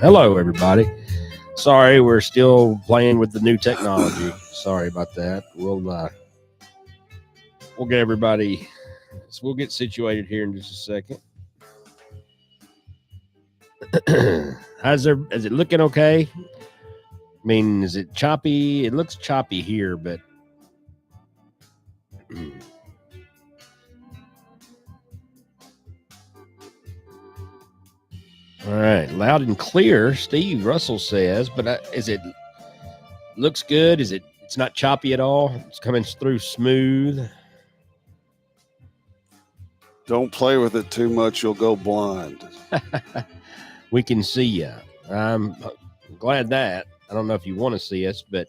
Hello, everybody. Sorry, we're still playing with the new technology. Sorry about that. We'll get everybody. We'll get situated here in just a second. Is it looking okay? I mean, is it choppy? It looks choppy here, but all right, loud and clear. Steve Russell says, but is it looks good? Is it? It's not choppy at all. It's coming through smooth. Don't play with it too much; you'll go blind. We can see you. I'm glad that. I don't know if you want to see us, but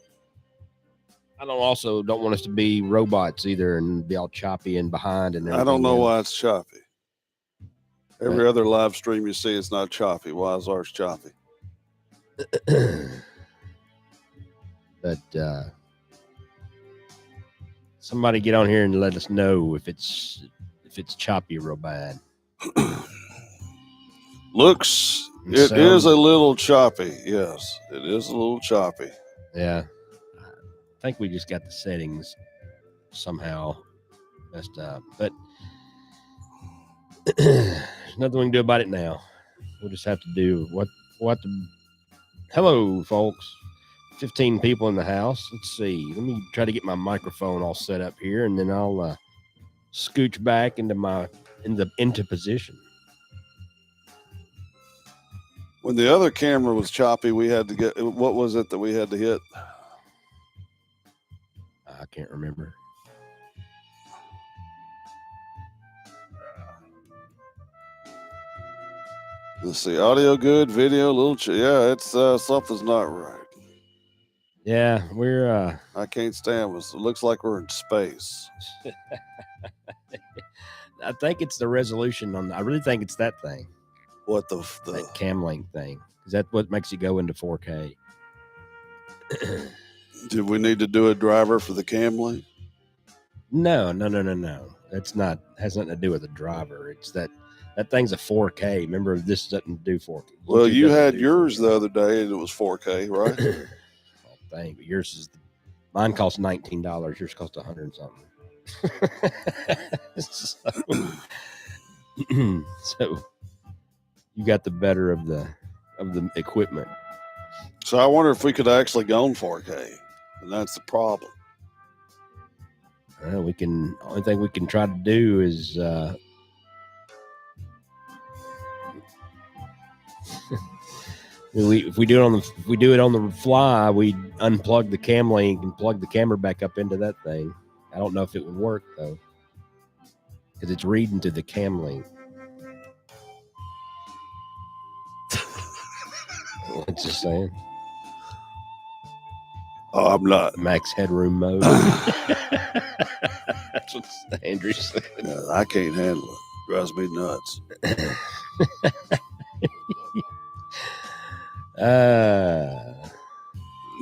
I don't want us to be robots either and be all choppy and behind. And I don't know why it's choppy. Every other live stream you see, it's not choppy. Why is ours choppy? But somebody get on here and let us know if it's choppy real bad. It is a little choppy. Yes, it is a little choppy. Yeah. I think we just got the settings somehow messed up. But there's nothing we can do about it now. We'll just have to do what the... Hello, folks. 15 people in the house. Let's see. Let me try to get my microphone all set up here, and then I'll scooch back into position. When the other camera was choppy, we had to get... What was it that we had to hit? I can't remember. Let's see. Audio good, video a little... Yeah, it's something's not right. Yeah, we're... I can't stand this. It looks like we're in space. I think it's the resolution on... I really think it's that thing. What that cam link thing? Is that what makes you go into 4K? Did we need to do a driver for the cam link? No. That's not... Has nothing to do with the driver. It's that thing's a 4K. Remember, this doesn't do 4K. Well, you had yours 4K the other day, and it was 4K, right? Thing, but yours is... Mine costs $19. Yours costs $100 and something. So you got the better of the equipment. So I wonder if we could actually go on 4K, and that's the problem. We can... Only thing we can try to do is... If we do it on the fly, we unplug the cam link and plug the camera back up into that thing. I don't know if it would work though, because it's reading to the cam link. What's it saying? Oh, I'm not. Max headroom mode. That's what Andrew said. I can't handle it. Drives me nuts.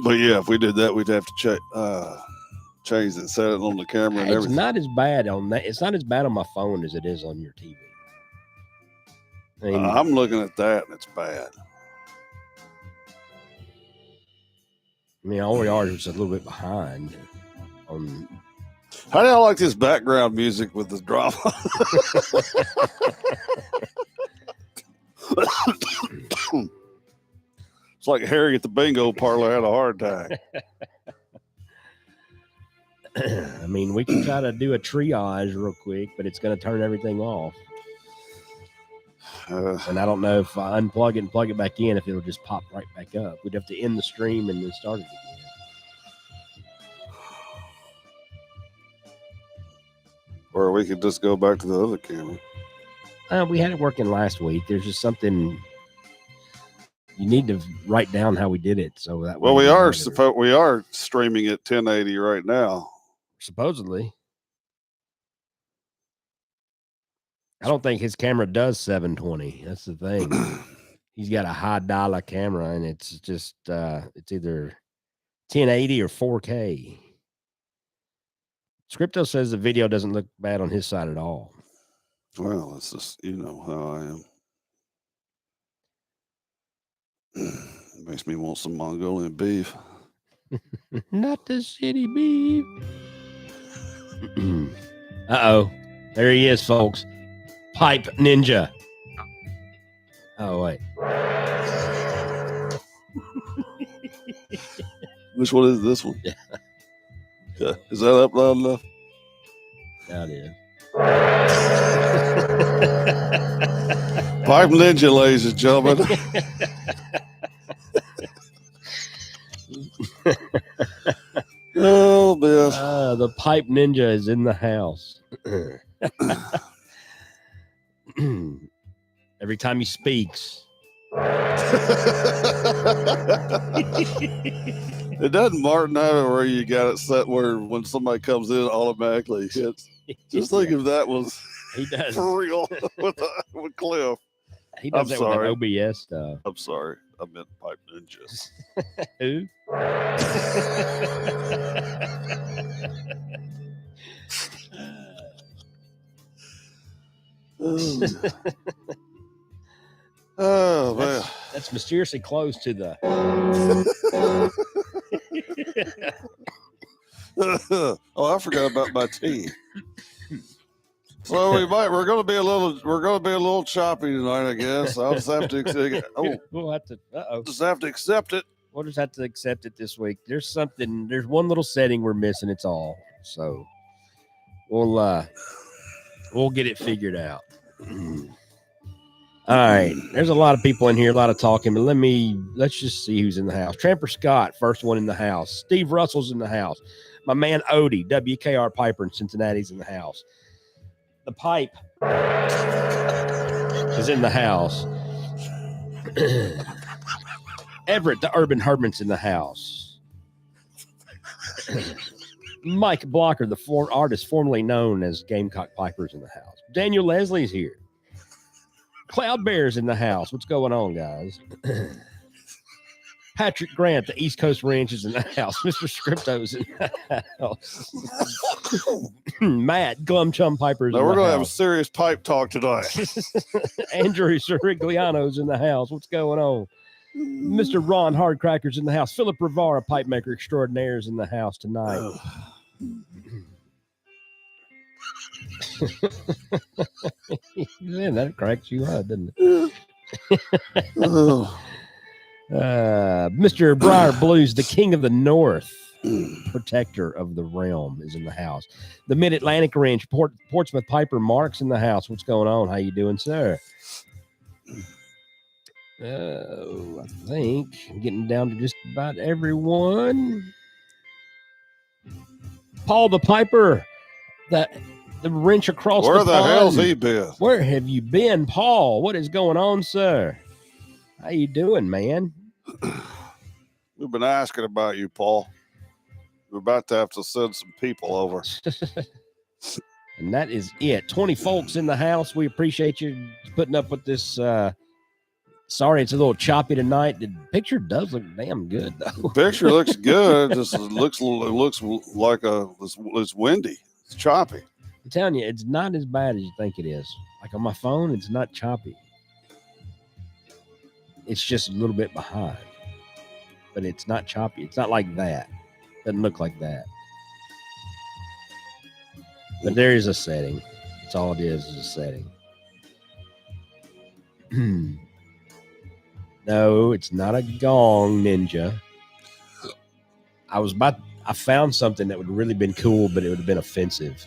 But yeah, if we did that, we'd have to change it, set it on the camera and everything. It's not as bad on that. It's not as bad on my phone as it is on your TV. I mean, I'm looking at that and it's bad. I mean, all we are is a little bit behind on... How do y'all like this background music with the drama? It's like Harry at the bingo parlor had a heart attack. I mean, we can try to do a triage real quick, but it's going to turn everything off. And I don't know if I unplug it and plug it back in, if it'll just pop right back up. We'd have to end the stream and then start it again. Or we could just go back to the other camera. We had it working last week. There's just something... You need to write down how we did it, so that... Well, we are streaming at 1080 right now. Supposedly. I don't think his camera does 720. That's the thing. He's got a high dollar camera, and it's just it's either 1080 or 4K. Scripto says the video doesn't look bad on his side at all. Well, it's just, you know how I am. Makes me want some Mongolian beef. Not the city beef. Uh-oh. There he is, folks. Pipe Ninja. Oh, wait. Which one is this one? Yeah. Yeah. Is that up loud enough? That is. Pipe Ninja, ladies and gentlemen. Oh, man. The Pipe Ninja is in the house. Every time he speaks. It doesn't Martin have it where you got it set where when somebody comes in, it automatically hits. Just think if that was he does for real with Cliff. He does that with an OBS stuff. I'm sorry. I meant Pipe Ninjas. Who? Oh, man. That's mysteriously close to the. Oh, I forgot about my tea. So we're going to be a little choppy tonight, I guess. I'll just have to. We'll have to. Just have to accept it. We'll just have to accept it this week. There's one little setting we're missing. It's all. So we'll get it figured out. All right. There's a lot of people in here, a lot of talking, but let's just see who's in the house. Tramper Scott, first one in the house. Steve Russell's in the house. My man Odie, WKR Piper in Cincinnati's in the house. The Pipe is in the house. Everett, the Urban Herman's in the house. Mike Blocker, the artist formerly known as Gamecock Piper's in the house. Daniel Leslie's here. Cloud Bear's in the house. What's going on, guys? Patrick Grant, the East Coast Ranch is in the house. Mr. Scripto's in the house. Matt Glumchum Piper's in the house. We're going to have a serious pipe talk tonight. Andrew Sirigliano's in the house. What's going on? Mr. Ron Hardcracker's in the house. Philip Rivara, pipe maker extraordinaire, is in the house tonight. Man, that cracks you up, doesn't it? Mr. Briar Blues, the king of the north, protector of the realm, is in the house. The Mid-Atlantic Ranch, Portsmouth Piper Mark's in the house. What's going on? How you doing, sir? I think I'm getting down to just about everyone. Paul the Piper, the wrench across Where the the pond. hell's he been? Where have you been, Paul? What is going on, sir? How you doing, man? We've been asking about you, Paul. We're about to have to send some people over. And that is it. 20 folks in the house. We appreciate you putting up with this. Sorry, it's a little choppy tonight. The picture does look damn good, though. The picture looks good. It looks like it's windy. It's choppy. I'm telling you, it's not as bad as you think it is. Like on my phone, it's not choppy. It's just a little bit behind. But it's not choppy. It's not like that. It doesn't look like that. But there is a setting. That's all it is a setting. No, it's not a gong ninja. I found something that would have really been cool, but it would have been offensive.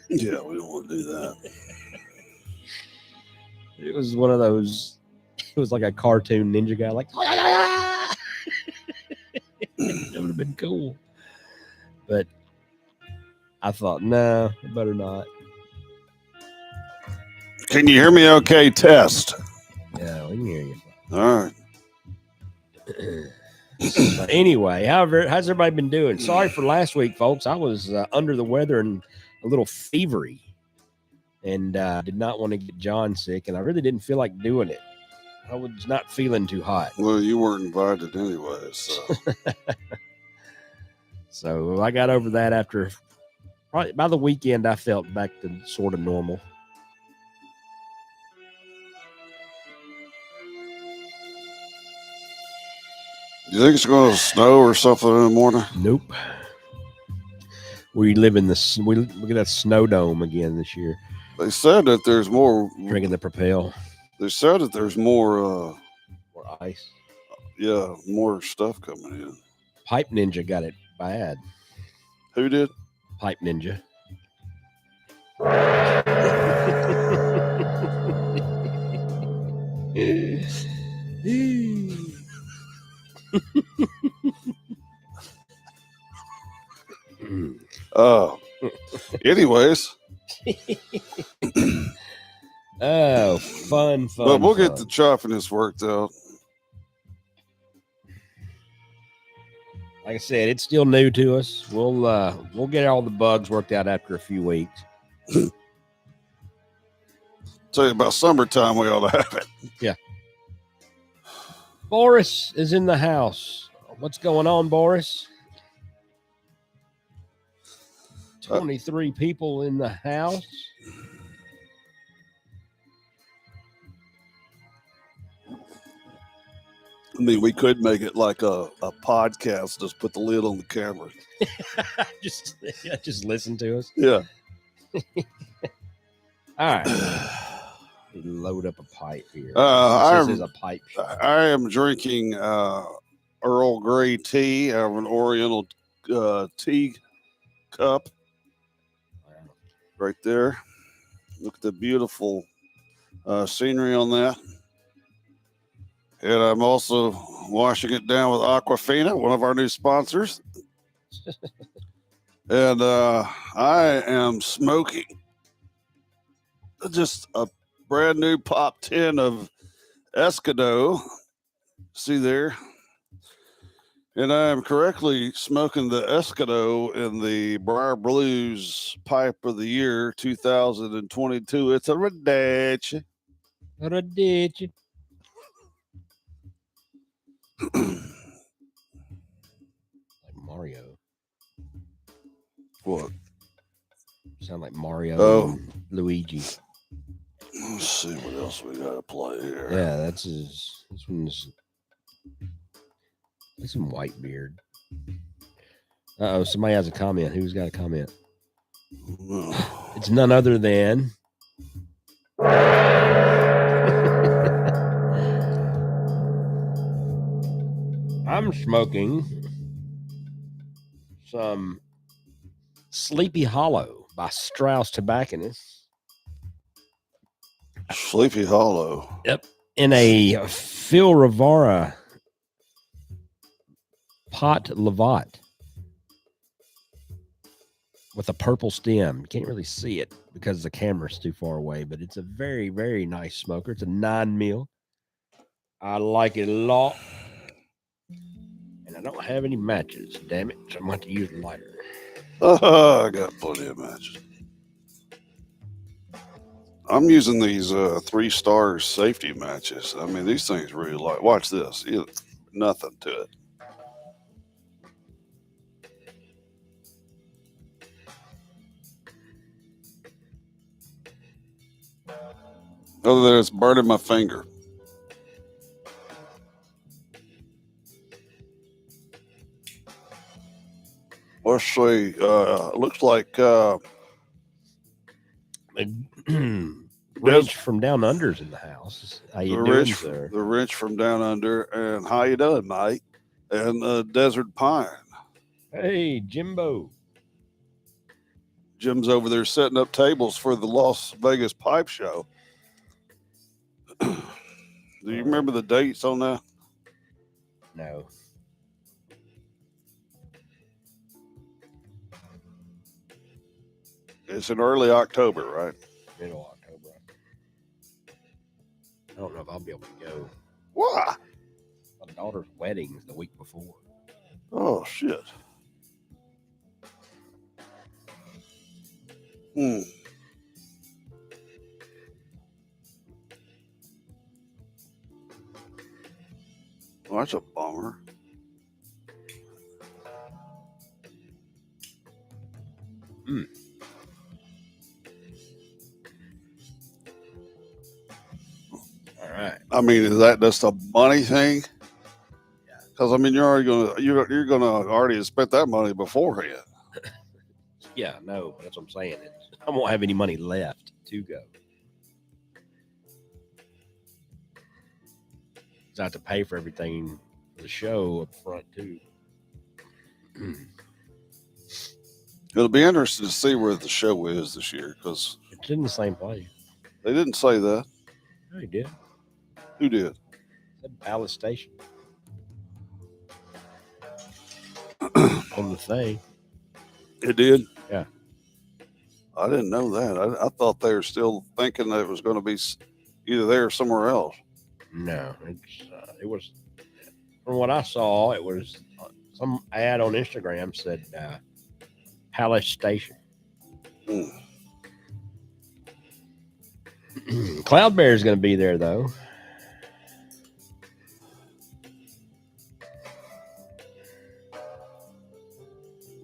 Yeah, we don't want to do that. It was one of those, it was like a cartoon ninja guy, like, it would have been cool. But I thought, no, it better not. Can you hear me okay? Test. Yeah, we can hear you. All right. But anyway, how's everybody been doing? Sorry for last week, folks. I was under the weather and a little fevery, and did not want to get John sick, and I really didn't feel like doing it. I was not feeling too hot. Well, you weren't invited anyway, so. So I got over that after, probably by the weekend, I felt back to sort of normal. You think it's going to snow or something in the morning? Nope. We live in the we look at that snow dome again this year. They said that there's more. Drinking the Propel. They said that there's more. More ice. Yeah, more stuff coming in. Pipe Ninja got it bad. Who did? Pipe Ninja. Anyways. Oh, fun. But we'll get the choppiness worked out. Like I said, it's still new to us. We'll get all the bugs worked out after a few weeks. Tell you about summertime, we ought to have it. Yeah. Boris is in the house. What's going on, Boris? 23 people in the house. I mean, we could make it like a podcast. Just put the lid on the camera. just listen to us. Yeah. All right. Load up a pipe here. This is a pipe show. I am drinking Earl Grey tea out of an Oriental tea cup. Wow. Right there. Look at the beautiful scenery on that. And I'm also washing it down with Aquafina, one of our new sponsors. And I am smoking just a brand new pop tin of Escado. See there? And I am correctly smoking the Escado in the Briar Blues Pipe of the Year 2022. It's a Radici. Radici. Like Mario. What? Sound like Mario and Luigi. Let's see what else we got to play here. Yeah, this one's like some white beard. Uh-oh, somebody has a comment. Who's got a comment? It's none other than I'm smoking some Sleepy Hollow by Strauss Tobacconists. Sleepy Hollow. Yep. In a Phil Rivera pot Lavat with a purple stem. You can't really see it because the camera's too far away, but it's a very, very nice smoker. It's a 9 mil. I like it a lot. And I don't have any matches, damn it. So I'm going to have to use a lighter. I got plenty of matches. I'm using these 3-star safety matches. I mean, these things really light. Watch this. Nothing to it. Other than it's burning my finger. Let's see. It looks like Wrench from Down Under's in the house. How you doing, sir? The wrench from Down Under, and how you doing, mate? And Desert Pine. Hey, Jimbo. Jim's over there setting up tables for the Las Vegas Pipe Show. Do you remember the dates on that? No. It's in early October, right? Middle October. I don't know if I'll be able to go. Why? My daughter's wedding is the week before. Oh, shit. Well, that's a bummer. All right. I mean, is that just a money thing? Yeah. Because I mean, you're gonna already have spent that money beforehand. Yeah, no, that's what I'm saying. I won't have any money left to go. So I have to pay for everything for the show up front too. It'll be interesting to see where the show is this year because It's in the same place. they didn't say that. Oh, you did. Who did? Said Palace Station on the thing. It did. Yeah. I didn't know that. I thought they were still thinking that it was going to be either there or somewhere else. No, it was. From what I saw, it was some ad on Instagram said Palace Station. Cloud Bear is going to be there though.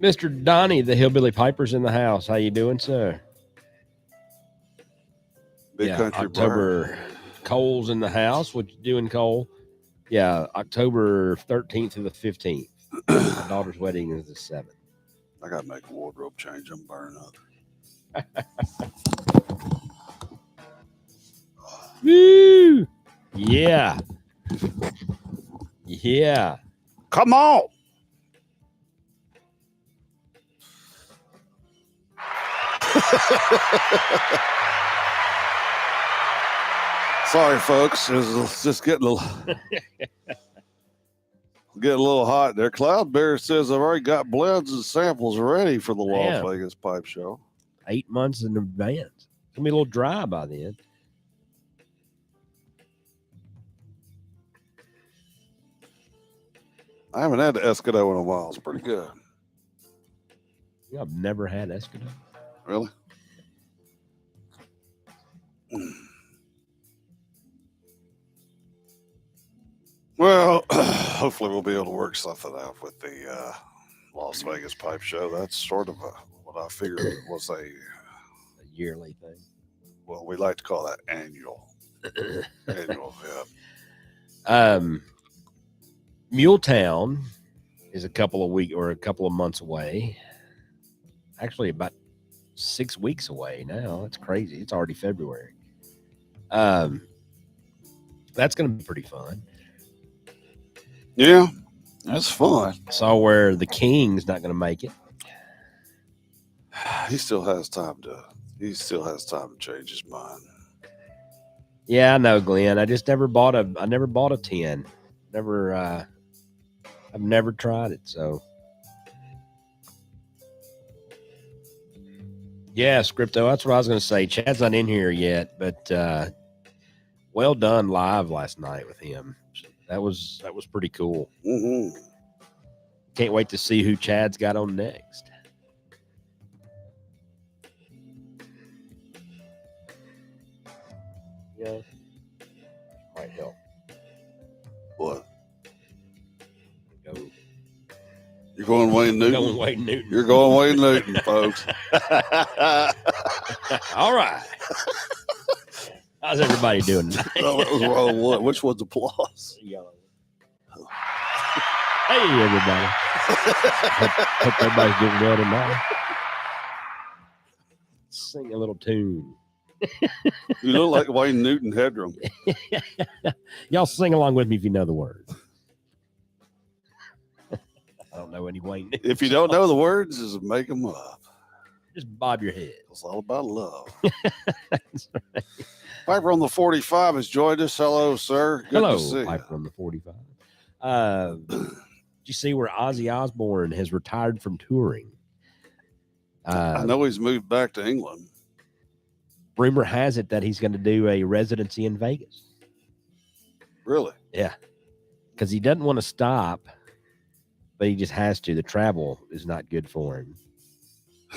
Mr. Donnie, the Hillbilly Piper's in the house. How you doing, sir? Big Country October. Bar. Cole's in the house. What you doing, Cole? Yeah, October 13th to the 15th. My daughter's wedding is the 7th. I got to make a wardrobe change. I'm burning up. Woo! Yeah. Yeah. Come on. Sorry, folks. It's just getting a little hot there. Cloud Bear says I've already got blends and samples ready for the Las Vegas Pipe Show. 8 months in advance. It's gonna be a little dry by then. I haven't had the Escado in a while. It's pretty good. Yeah, I've never had Escado. Really? Well, hopefully we'll be able to work something out with the Las Vegas Pipe Show. That's sort of what I figured it was a yearly thing. Well, we like to call that annual event. Muletown is a couple of months away. Actually, about 6 weeks away now. That's crazy. It's already February. That's going to be pretty fun. Yeah, that's fun. Saw where the King's not going to make it. He still has time to change his mind. Yeah, I know, Glenn. I never bought a 10. I've never tried it, so. Yeah, Scripto, that's what I was going to say. Chad's not in here yet, but well done live last night with him. That was pretty cool. Mm-hmm. Can't wait to see who Chad's got on next. Yeah, might help. What? Go. You're going Wayne Newton? Going Wayne Newton. You're going Wayne Newton, folks. All right. How's everybody doing? Oh, that was wrong one. Which one's applause? Hey, everybody. Hope everybody's doing well tonight. Sing a little tune. You look like Wayne Newton Headroom. Y'all sing along with me if you know the words. I don't know any Wayne Newton. If you don't know the words, just make them up. Just bob your head. It's all about love. That's right. Piper on the 45 has joined us. Hello, sir. Good Hello, to see Piper on the 45. Did you see where Ozzy Osbourne has retired from touring? I know he's moved back to England. Rumor has it that he's going to do a residency in Vegas. Really? Yeah. Because he doesn't want to stop, but he just has to. The travel is not good for him.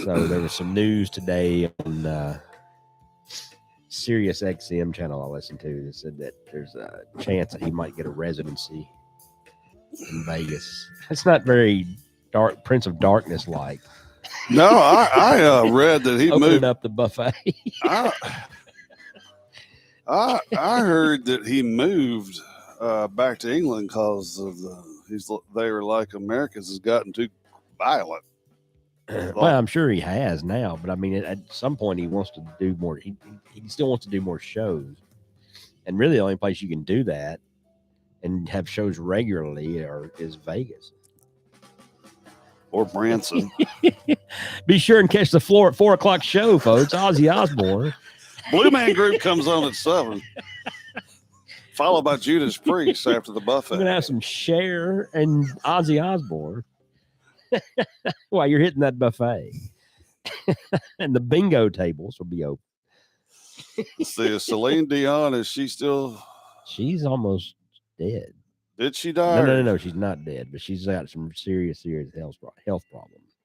So there was some news today on Sirius XM channel I listened to that said that there's a chance that he might get a residency in Vegas. It's not very dark, Prince of Darkness like. No, I read that he Opening moved up the buffet. I heard that he moved back to England because of they were like America's has gotten too violent. Well, I'm sure he has now, but I mean, at some point he wants to do more. He still wants to do more shows, and really the only place you can do that and have shows regularly is Vegas. Or Branson. Be sure and catch the floor at 4:00 show, folks. Ozzy Osbourne. Blue Man Group comes on at 7, followed by Judas Priest after the buffet. We're gonna have some Cher and Ozzy Osbourne while you're hitting that buffet, and the bingo tables will be open. See, Celine Dion, is she still? She's almost dead. Did she die? No. She's not dead, but she's got some serious health problems.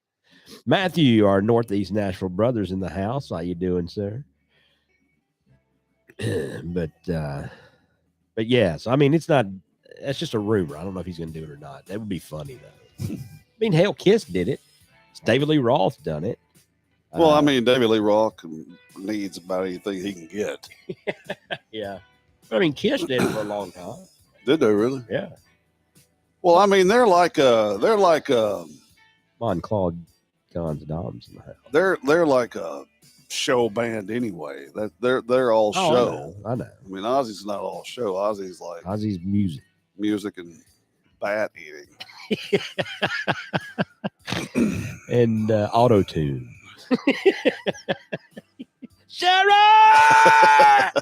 Matthew, our Northeast Nashville brothers in the house. How you doing, sir? but yes, I mean, it's not. That's just a rumor. I don't know if he's going to do it or not. That would be funny though. I mean, hell, Kiss did it. David Lee Roth done it. Well, I mean, David Lee Roth needs about anything he can get. Yeah, I mean, Kiss did it for a long time. Did they really? Yeah. Well, I mean, they're like Mon Claude Guns Doms in the house. They're like a show band anyway. That they're all show. I know. I mean, Ozzy's not all show. Ozzy's like Ozzy's music and bat eating and auto tune. Sarah!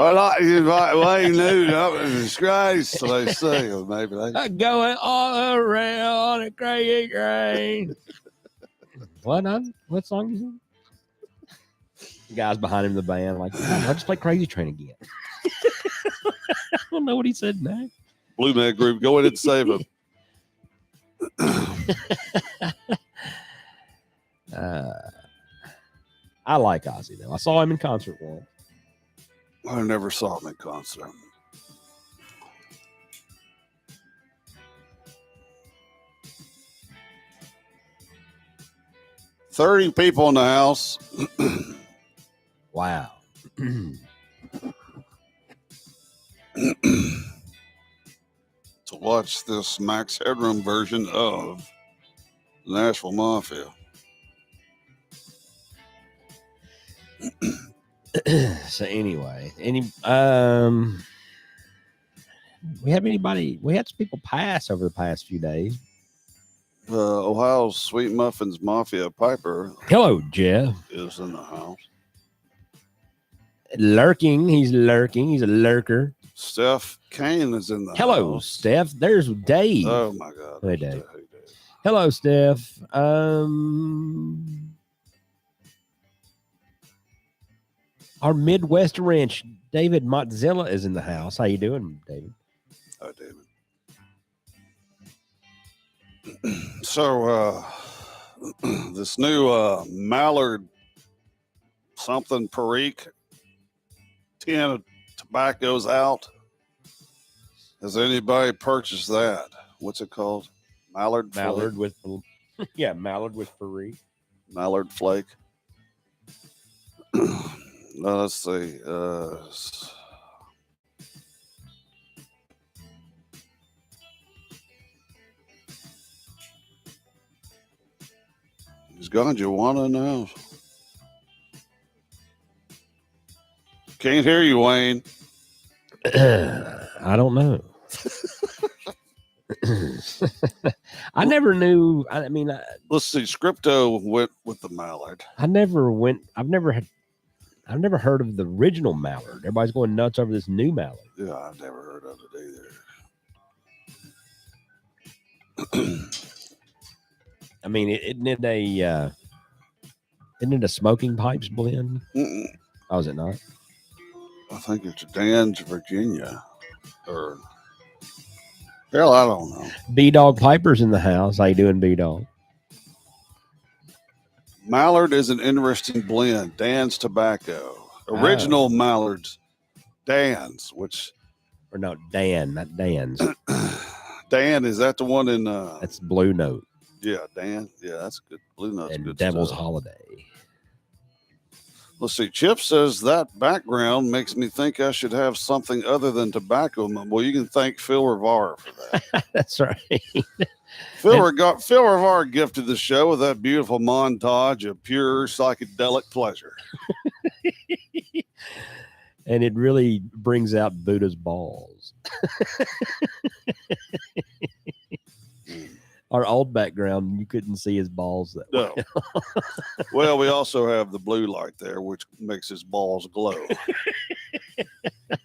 I like you invite Wayne Newton up in disgrace, so they say, or maybe they going all around a crazy train. What song is it? The guys behind him in the band, like, I'll just play Crazy Train again. I don't know what he said next. Blue Man Group, go in and save him. I like Ozzy though. I saw him in concert once. I never saw him in concert. $30 people in the house. Wow. To watch this Max Headroom version of Nashville Mafia. So anyway, we had some people pass over the past few days. Ohio's Sweet Muffins Mafia Piper. Hello, Jeff. Is in the house. Lurking. He's lurking. He's a lurker. Steph Kane is in the Hello, house. Steph. There's Dave. Oh my God. Hey, Dave. Hello, Steph. Our Midwest Ranch, David Motzilla, is in the house. How you doing, David? Hi, David. So, this new Mallard something Perique tin of tobacco's out. Has anybody purchased that? What's it called? Mallard with Mallard with Perique. Mallard flake. Let's see. Is Ganjuana in the house? Can't hear you, Wayne. I don't know. I never knew. I mean, Let's see. Scripto went with the Mallard. I've never heard of the original Mallard. Everybody's going nuts over this new Mallard. Yeah, I've never heard of it either. I mean, isn't it a smoking pipes blend? Mm-mm. Oh, is it not? I think it's Dan's, Virginia. Or hell, I don't know. B-Dog Piper's in the house. How you doing, B-Dog? Mallard is an interesting blend. Dan's Tobacco. Original Mallards. Dan's, which... Or no, Dan, not Dan's. Dan, is that the one in... That's Blue Note. Yeah, Dan. Yeah, that's good. Blue Note's and good Devil's stuff. Holiday. Let's see. Chip says that background makes me think I should have something other than tobacco. Well, you can thank Phil Rivara for that. That's right. Phil Rivara gifted the show with that beautiful montage of pure psychedelic pleasure. And it really brings out Buddha's balls. Our old background, you couldn't see his balls that No. way. Well, we also have the blue light there, which makes his balls glow.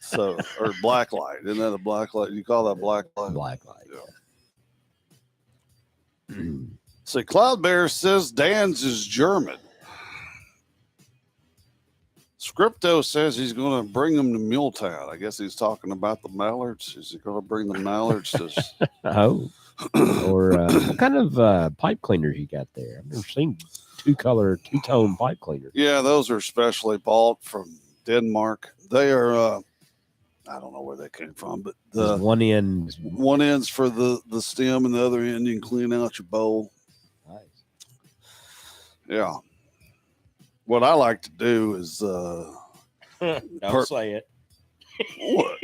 So, or black light. Isn't that a black light? You call that black light? Black light. Yeah. So, Cloud Bear says Dan's is German. Scripto says he's going to bring them to Muletown. I guess he's talking about the mallards. Is he going to bring the mallards to? Oh. Or what kind of pipe cleaners you got there? I've never seen two-tone pipe cleaners. Yeah, those are specially bought from Denmark. They are, I don't know where they came from, but the one end's for the stem, and the other end you can clean out your bowl. Nice. Yeah. What I like to do is don't say it. What?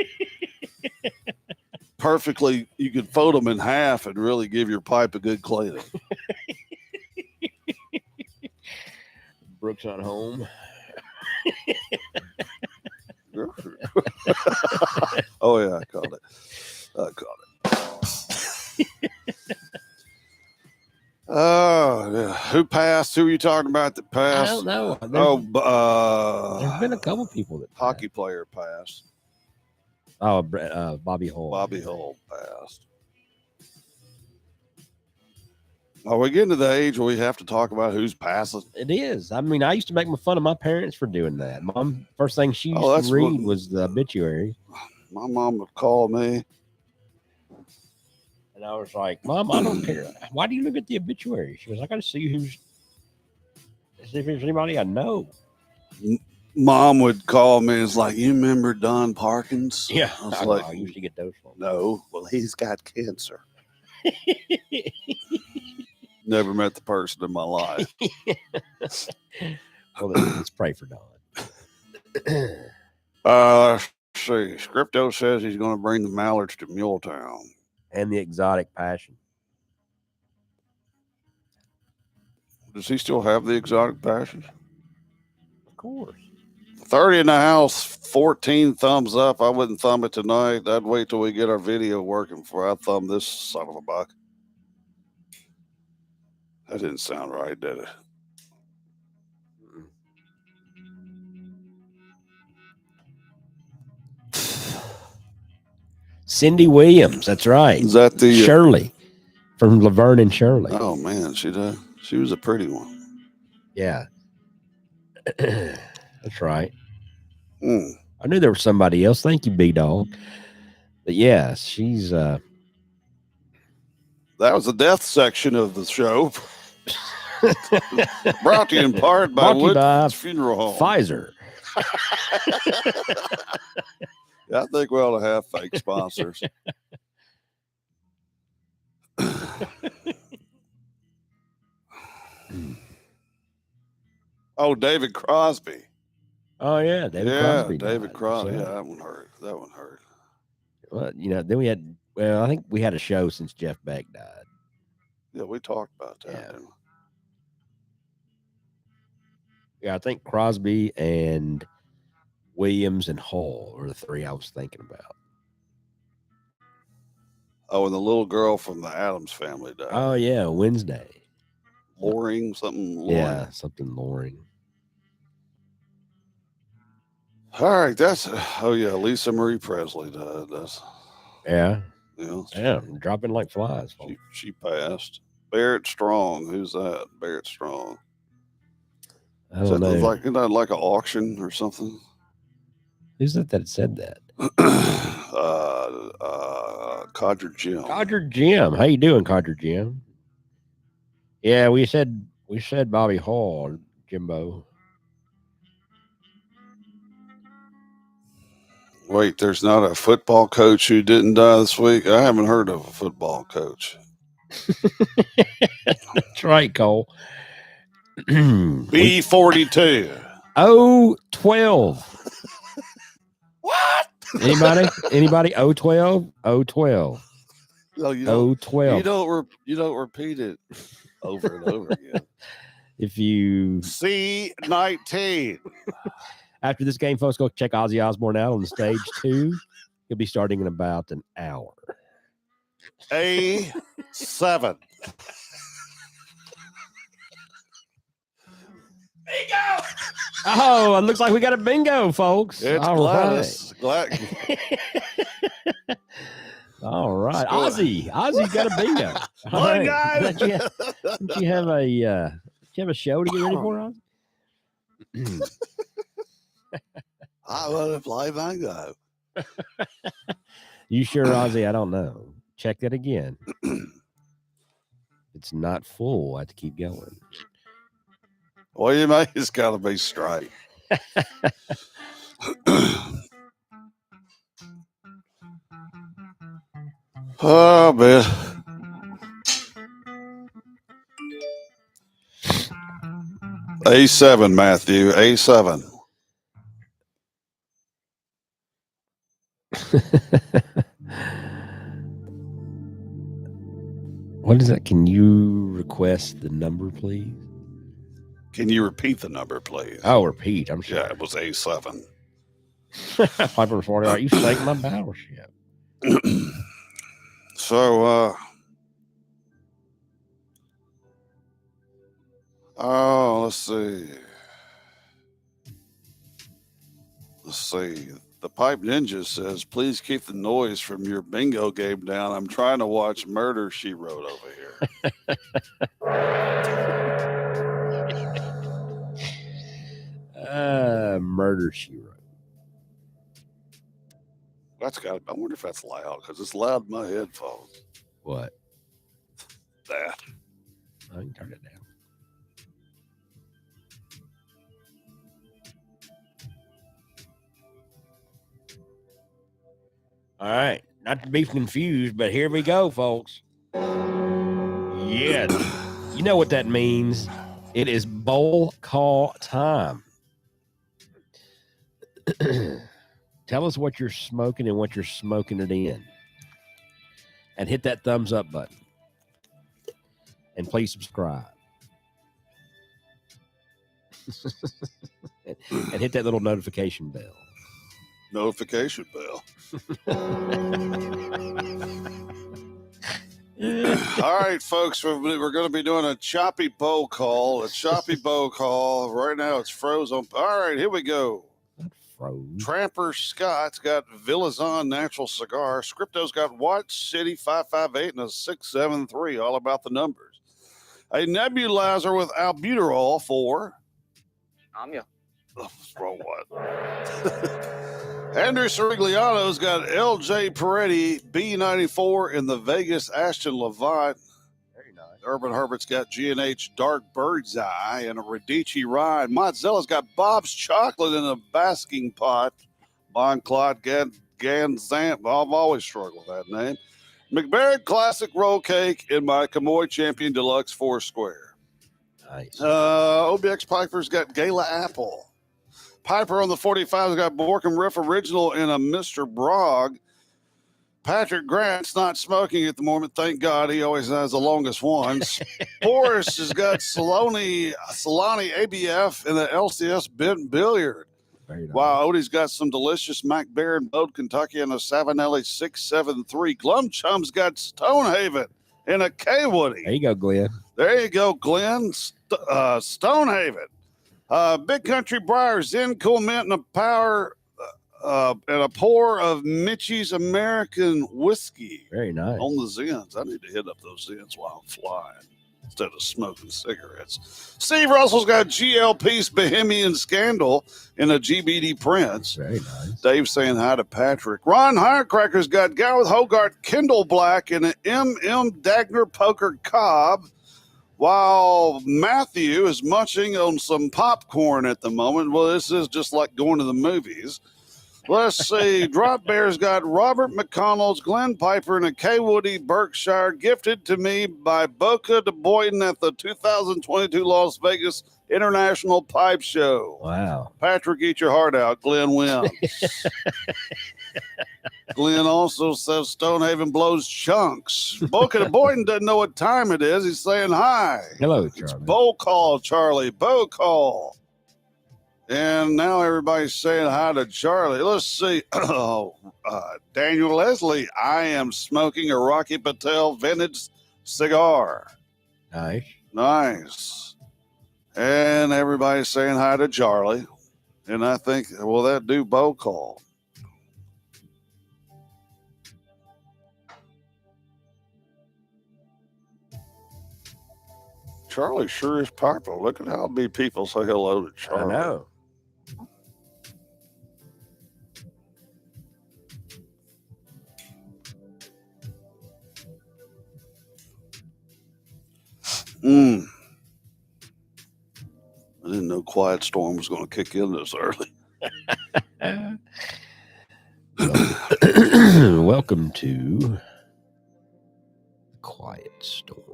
Perfectly, you could fold them in half and really give your pipe a good cleaning. Brooks not home. Oh yeah, I caught it. Oh, yeah. Who passed? Who are you talking about that passed? I don't know. There's been a couple people that hockey player passed. Oh, Bobby Hull. Bobby Hull passed. Are we getting to the age where we have to talk about who's passing? It is. I mean, I used to make fun of my parents for doing that. Mom, first thing she used to read was the obituary. My mom would call me. And I was like, Mom, I don't care. Why do you look at the obituary? She goes, I got to see if there's anybody I know. Mom would call me and it's like, you remember Don Parkins? Yeah. I was like, I used to get those from him. No. Well, he's got cancer. Never met the person in my life. Well, let's pray for Don. Let's see. Scripto says he's going to bring the mallards to Muletown. And the exotic passion. Does he still have the exotic passion? Of course. 30 in the house, 14 thumbs up. I wouldn't thumb it tonight. I'd wait till we get our video working before I thumb this son of a buck. That didn't sound right, did it? Cindy Williams, that's right. Is that the Shirley from Laverne and Shirley? Oh man, she was a pretty one. Yeah, that's right. Mm. I knew there was somebody else. Thank you, B Dog. But yeah, she's that was the death section of the show. Brought to you in part by Wood's Funeral Home. Pfizer. Yeah, I think we ought to have fake sponsors. Oh, David Crosby. Oh yeah, David Crosby. David Crosby. Yeah, that one hurt. Well, then we had. Well, I think we had a show since Jeff Beck died. Yeah, we talked about that. Yeah. Yeah, I think Crosby and Williams and Hull are the three I was thinking about. Oh, and the little girl from the Addams Family died. Oh yeah, Wednesday. Loring, something. Yeah, something Loring. All right, Lisa Marie Presley died. Yeah, yeah, dropping like flies. She passed. Barrett Strong, who's that? Barrett Strong. I don't know. Isn't that like an auction or something? Who's that said that? Codger Jim. Codger Jim. How you doing, Codger Jim? Yeah, we said Bobby Hall, Jimbo. Wait, there's not a football coach who didn't die this week? I haven't heard of a football coach. That's right, Cole. B42. 012. What? Anybody? 012? 012. No, you don't. 012. You don't repeat it over and over again. If you C19. after this game, folks, go check Ozzy Osbourne out on stage 2. He'll be starting in about an hour. A7. Bingo! Oh, it looks like we got a bingo, folks. It's All Gladys. right. All right. Ozzy got a bingo. All right. Guys. Did you have a show to get ready for, Ozzy? I want to play bingo. You sure, Ozzy? I don't know. Check that again. It's not full. I have to keep going. Well, you may. It's got to be straight. Oh, man. A7, Matthew. A7. What is that? Can you request the number, please? Can you repeat the number, please? Oh, repeat. I'm sorry. Yeah, it was A7. 540. Are you staking my battleship? So, let's see. The Pipe Ninja says, please keep the noise from your bingo game down. I'm trying to watch Murder, She Wrote over here. Murder, She Wrote. I wonder if that's loud because it's loud in my headphones. What? That. I can turn it down. All right. Not to be confused, but here we go, folks. Yeah. You know what that means. It is bowl call time. Tell us what you're smoking and what you're smoking it in. And hit that thumbs up button. And please subscribe. And hit that little notification bell. Notification bell. All right, folks, we're going to be doing a choppy bow call. Right now it's frozen. All right, here we go. Tramper Scott's got Villazon Natural Cigar. Scripto's got Watch City 558 and a 673, all about the numbers. A nebulizer with albuterol for... Anya. Oh, wrong one. Andrew Sorigliano's got LJ Peretti B94 in the Vegas Ashton Levant. Very nice. Urban Herbert's got G&H Dark Bird's Eye and a Radici Rye. Mozzilla's got Bob's Chocolate in a basking pot. Bon Claude Ganzamp. I've always struggled with that name. McBarrett Classic Roll Cake in my Kamoy Champion Deluxe 4 Square. Nice. OBX Piper's got Gala Apple. Piper on the 45's got Borkham Riff Original in a Mr. Brogg. Patrick Grant's not smoking at the moment. Thank God. He always has the longest ones. Boris has got Solani ABF in the LCS Bent Billiard. Very nice. Wow, Odie's got some delicious Mac Bear in Bode, Kentucky in a Savinelli 673. Glum Chum's got Stonehaven in a K-Woody. There you go, Glenn. There you go, Glenn. Stonehaven. Big Country Briar, Zen Cool Mint, and a power and a pour of Mitchie's American Whiskey. Very nice. On the Zens. I need to hit up those Zens while I'm flying instead of smoking cigarettes. Steve Russell's got GLP's Bohemian Scandal in a GBD Prince. Very nice. Dave saying hi to Patrick. Ron Hirecracker's got Gareth Hogarth Kindle Black in an MM Dagner Poker Cobb. While Matthew is munching on some popcorn at the moment. Well, this is just like going to the movies. Let's see. Drop Bear's got Robert McConnell's Glen Piper and a K. Woody Berkshire gifted to me by Boca de Boyden at the 2022 Las Vegas International Pipe Show. Wow. Patrick, eat your heart out. Glenn wins. Glenn also says Stonehaven blows chunks. Boca de Boyden doesn't know what time it is. He's saying hi. Hello, It's Charlie. bow call, Charlie. Bow call. And now everybody's saying hi to Charlie. Let's see. Daniel Leslie, I am smoking a Rocky Patel vintage cigar. Nice. Nice. And everybody's saying hi to Charlie. And I think, will that do bow call? Charlie sure is popular. Look at how many people say hello to Charlie. I know. I didn't know Quiet Storm was going to kick in this early. Welcome to Quiet Storm.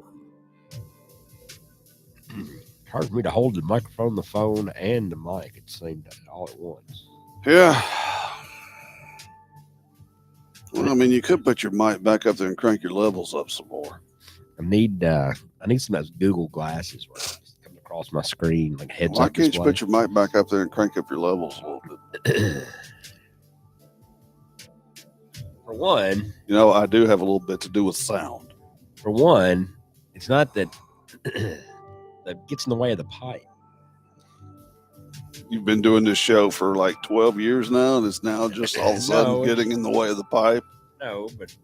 Hard for me to hold the microphone, the phone, and the mic at the same time, all at once. Yeah. Well, I mean, you could put your mic back up there and crank your levels up some more. I need some of those Google glasses where it's coming across my screen like heads Why up can't display. you put your mic back up there and crank up your levels a little bit? For one, You know, I do have a little bit to do with sound. it's not that that gets in the way of the pipe. You've been doing this show for like 12 years now, and it's now just all of a sudden No, getting in the way of the pipe. No, but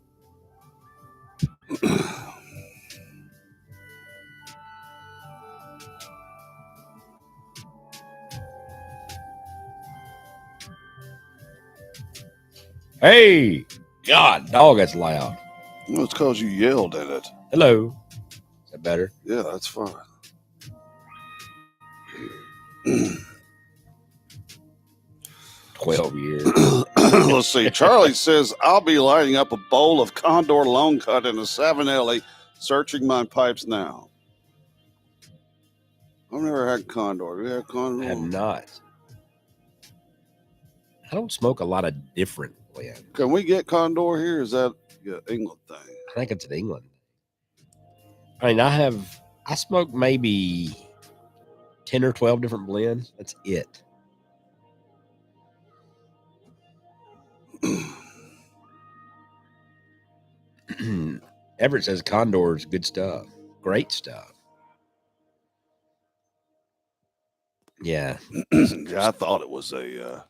hey, God, dog, that's loud. Well, it's because you yelled at it. Hello. Is that better? Yeah, that's fine. 12 years. Let's see. Charlie says, I'll be lighting up a bowl of Condor Lone Cut in a Savinelli, searching my pipes now. I've never had Condor. Do you have Condor? I have not. I don't smoke a lot of different blends. Can we get Condor here? Is that an England thing? I think it's in England. I mean, I smoke maybe 10 or 12 different blends. That's it. Everett says Condor is good stuff. Great stuff. Yeah. Yeah, I thought it was a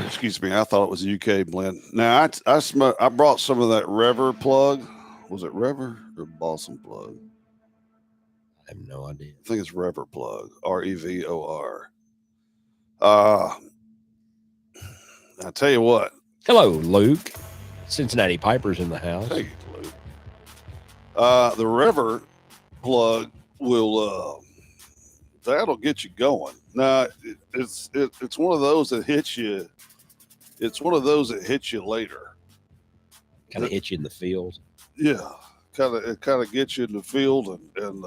excuse me, I thought it was a UK blend. Now I brought some of that Rever plug. Was it Rever or Balsam plug? I have no idea. I think it's Rever plug. REVOR. I tell you what. Hello, Luke. Cincinnati Piper's in the house. Hey, Luke. The Rever plug will that'll get you going. Now it's one of those that hits you. It's one of those that hits you later. Kind of hit you in the field. Yeah, it kind of gets you in the field and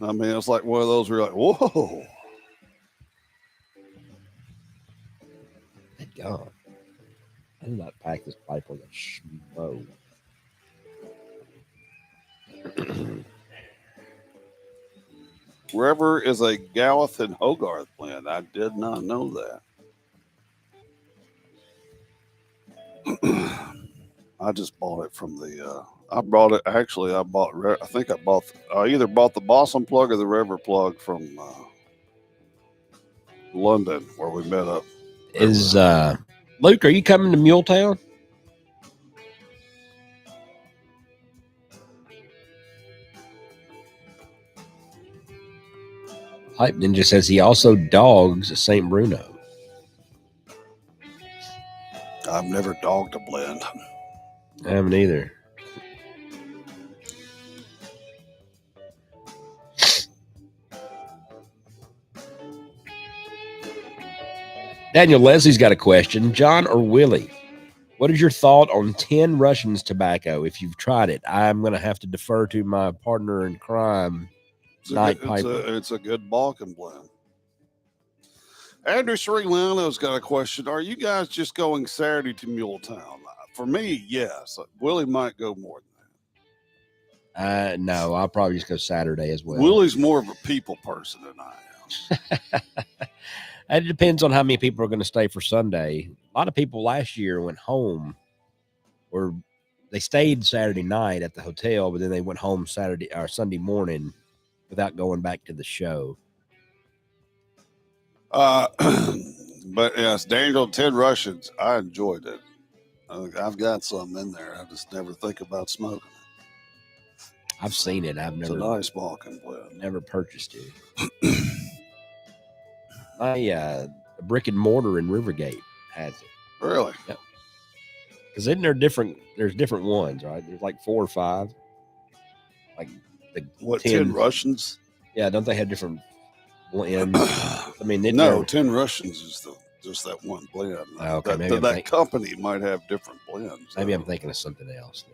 I mean it's like one of those where you're like, whoa. Thank God. I did not pack this pipe with a schmo. Rever is a Galleth and Hogarth blend. I did not know that. I just bought it from the. I bought it. Actually, I think I bought. I either bought the Balsam plug or the Rever plug from London, where we met up. Is Luke? Are you coming to Muletown? Hype Ninja says he also dogs St. Bruno. I've never dogged a blend. I haven't either. Daniel Leslie's got a question. John or Willie, what is your thought on 10 Russians tobacco? If you've tried it, I'm going to have to defer to my partner in crime, Night Piper. It's a good Balkan blend. Andrew Sriglano's got a question. Are you guys just going Saturday to Muletown? For me, yes. Willie might go more than that. No, I'll probably just go Saturday as well. Willie's more of a people person than I am. It depends on how many people are going to stay for Sunday. A lot of people last year went home, or they stayed Saturday night at the hotel, but then they went home Saturday or Sunday morning without going back to the show. But yes, Daniel, 10 Russians. I enjoyed it. I've got some in there. I just never think about smoking it. I've seen it. It's a nice Balkan blend. Never purchased it. My brick and mortar in Rivergate has it. Really? Yep. Because isn't there different? There's different ones, right? There's like 4 or 5. Like the 10 Russians? Yeah, don't they have different blends? I mean, no, 10 Russians is just that one blend. Oh, okay, that company might have different blends. Maybe I'm thinking of something else.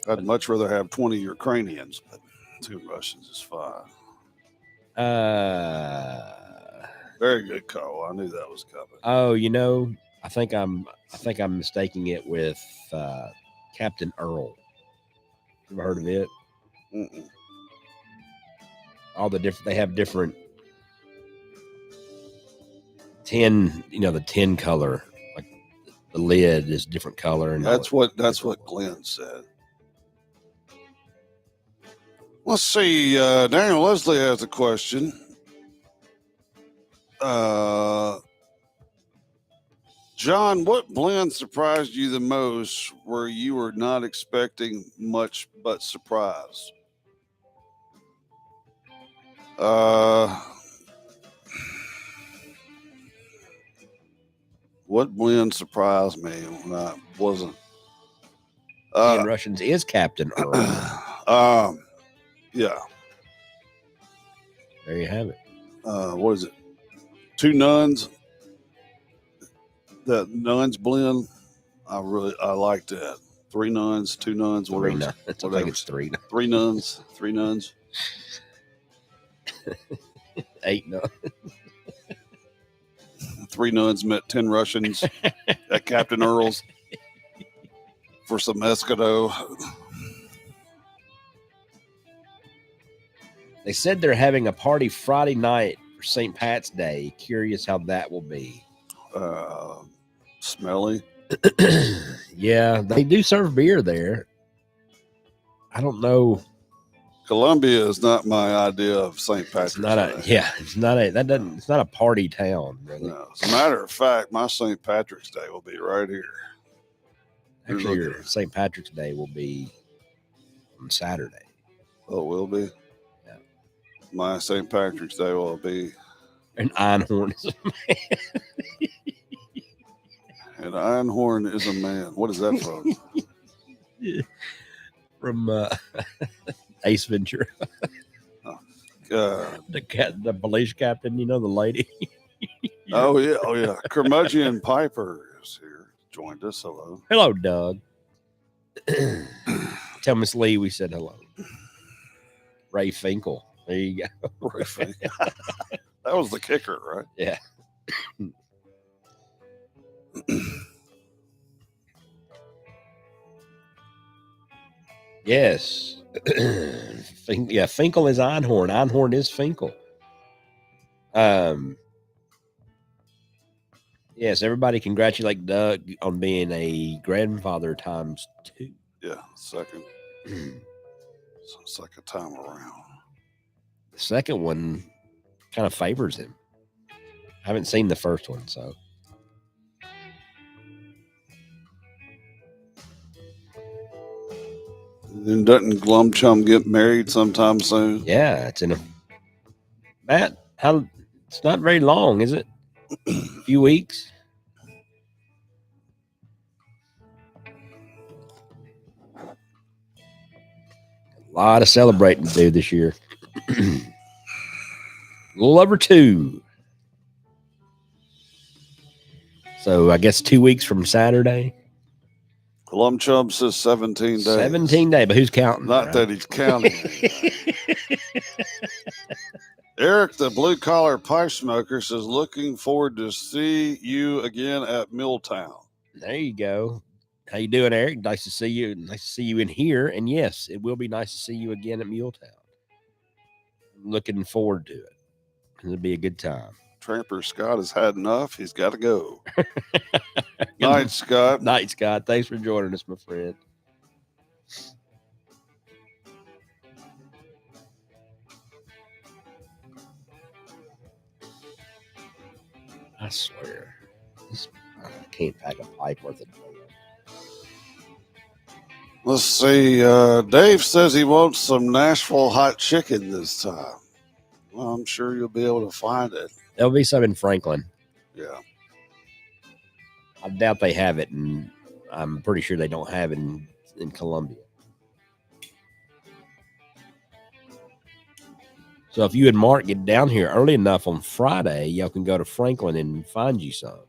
I'd much rather have 20 Ukrainians, but 10 Russians is fine. Very good call. I knew that was coming. Oh, I think I'm mistaking it with Captain Earl. Ever heard of it? Mm-mm. All the different, they have different tin. The tin color, like the lid is different color, and that's what Glenn said. Let's see. Daniel Leslie has a question. John, what blend surprised you the most where you were not expecting much but surprised? What blend surprised me when I wasn't? 10 Russians is Captain Earl. Yeah. There you have it. What is it? 2 nuns. That nuns blend. I like that. 3 nuns, 2 nuns, whatever. 3 nuns. I think it's 3. 3 nuns. 3 nuns. 8 nuns. 3 nuns met 10 Russians at Captain Earl's for some Escado. They said they're having a party Friday night for St. Pat's Day. Curious how that will be. Smelly. Yeah, they do serve beer there. I don't know. Columbia is not my idea of St. Patrick's Day. It's not a party town, really. No, as a matter of fact, my St. Patrick's Day will be right here. Actually, your St. Patrick's Day will be on Saturday. Oh, it will be? Yeah. My St. Patrick's Day will be. An Einhorn is a man. An Einhorn is a man. What is that from? From Ace Ventura. The police captain, the lady. Oh yeah. Curmudgeon Piper is here. Joined us. Hello, Doug. Tell Miss Lee we said hello. Ray Finkel. There you go. Ray Finkel. That was the kicker, right? Yeah. Yes. Finkel is Einhorn. Einhorn is Finkel. Yes, everybody congratulate Doug on being a grandfather times 2. Yeah, second time around. The second one kind of favors him. I haven't seen the first one, so. Then doesn't Glumchum get married sometime soon? Yeah, it's in a Matt. It's not very long, is it? A few weeks. A lot of celebrating to do this year. A little over 2. So I guess 2 weeks from Saturday. Lum Chum says 17 days. 17 days, but who's counting? Not right? that he's counting anything. Eric, the blue collar pipe smoker, says, looking forward to see you again at Milltown. There you go. How you doing, Eric? Nice to see you. Nice to see you in here. And yes, it will be nice to see you again at Muletown. I'm looking forward to it. It'll be a good time. Tramper Scott has had enough. He's got to go. Night, Scott. Night, Scott. Thanks for joining us, my friend. I swear, I can't pack a pipe worth of damn. Let's see. Dave says he wants some Nashville hot chicken this time. Well, I'm sure you'll be able to find it. There'll be some in Franklin. Yeah. I doubt they have it, and I'm pretty sure they don't have it in Columbia. So if you and Mark get down here early enough on Friday, y'all can go to Franklin and find you some.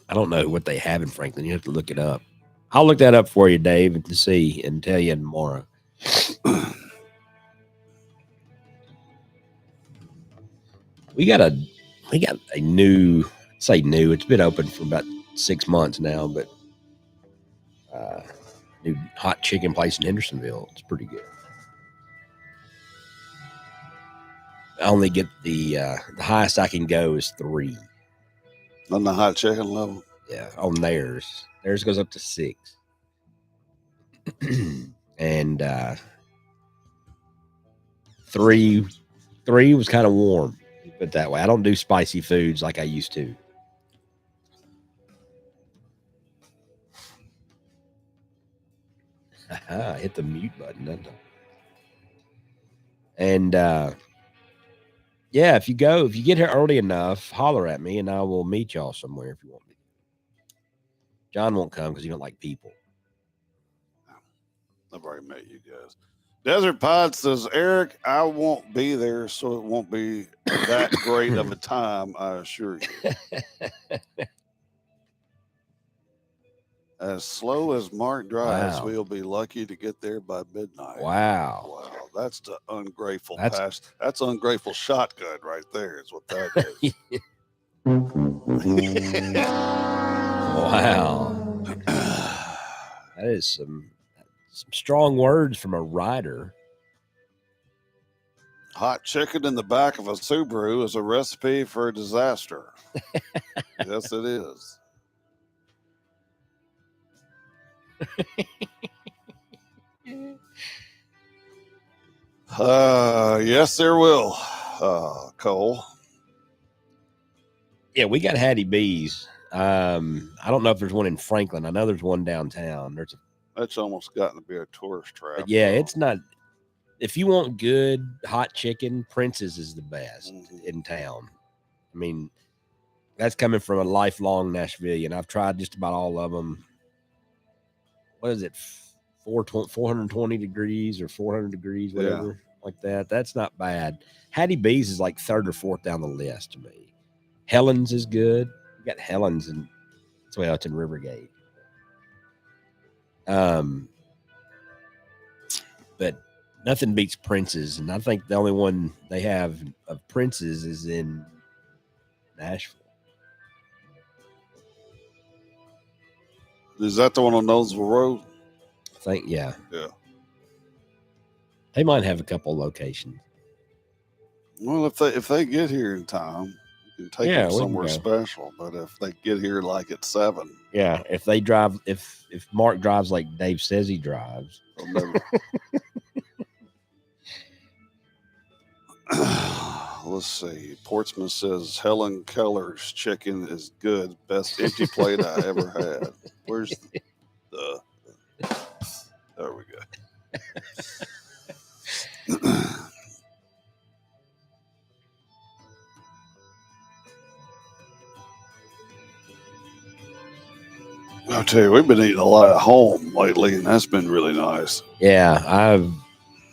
I don't know what they have in Franklin. You have to look it up. I'll look that up for you, Dave, to see and tell you tomorrow. We got a new, say new, it's been open for about 6 months now, but new hot chicken place in Hendersonville. It's pretty good. I only get the highest I can go is 3. On the hot chicken level? Yeah, on theirs. Theirs goes up to 6. And 3 was kind of warm, put it that way. I don't do spicy foods like I used to. I hit the mute button, didn't I? And yeah, if you get here early enough, holler at me and I will meet y'all somewhere if you want me. John won't come because he don't like people. I've already met you guys. Desert Pod says, Eric, I won't be there, so it won't be that great of a time, I assure you. As slow as Mark drives, Wow. we'll be lucky to get there by midnight. Wow. Wow, that's the ungrateful pass. That's ungrateful shotgun right there is what that is. Wow. That is some strong words from a rider. Hot chicken in the back of a Subaru is a recipe for a disaster. Yes, it is. Yes, there will, Cole. Yeah, we got Hattie B's. I don't know if there's one in Franklin. I know there's one downtown. That's almost gotten to be a tourist trap. But yeah, it's not. If you want good hot chicken, Prince's is the best in town. I mean, that's coming from a lifelong Nashvilleian. I've tried just about all of them. What is it? 420 degrees or 400 degrees, whatever, like that. That's not bad. Hattie B's is like 3rd or 4th down the list to me. Helen's is good. You got Helen's and it's in Rivergate. But nothing beats Prince's, and I think the only one they have of Prince's is in Nashville. Is that the one on Noseville Road? I think, yeah. Yeah. They might have a couple locations. Well, if they get here in time, you can take them somewhere special. But if they get here like at 7, yeah. If they drive, if Mark drives like Dave says he drives, let's see. Portsmouth says Helen Keller's chicken is good. Best empty plate I ever had. Where's the? There we go. I'll tell you, we've been eating a lot at home lately, and that's been really nice. Yeah,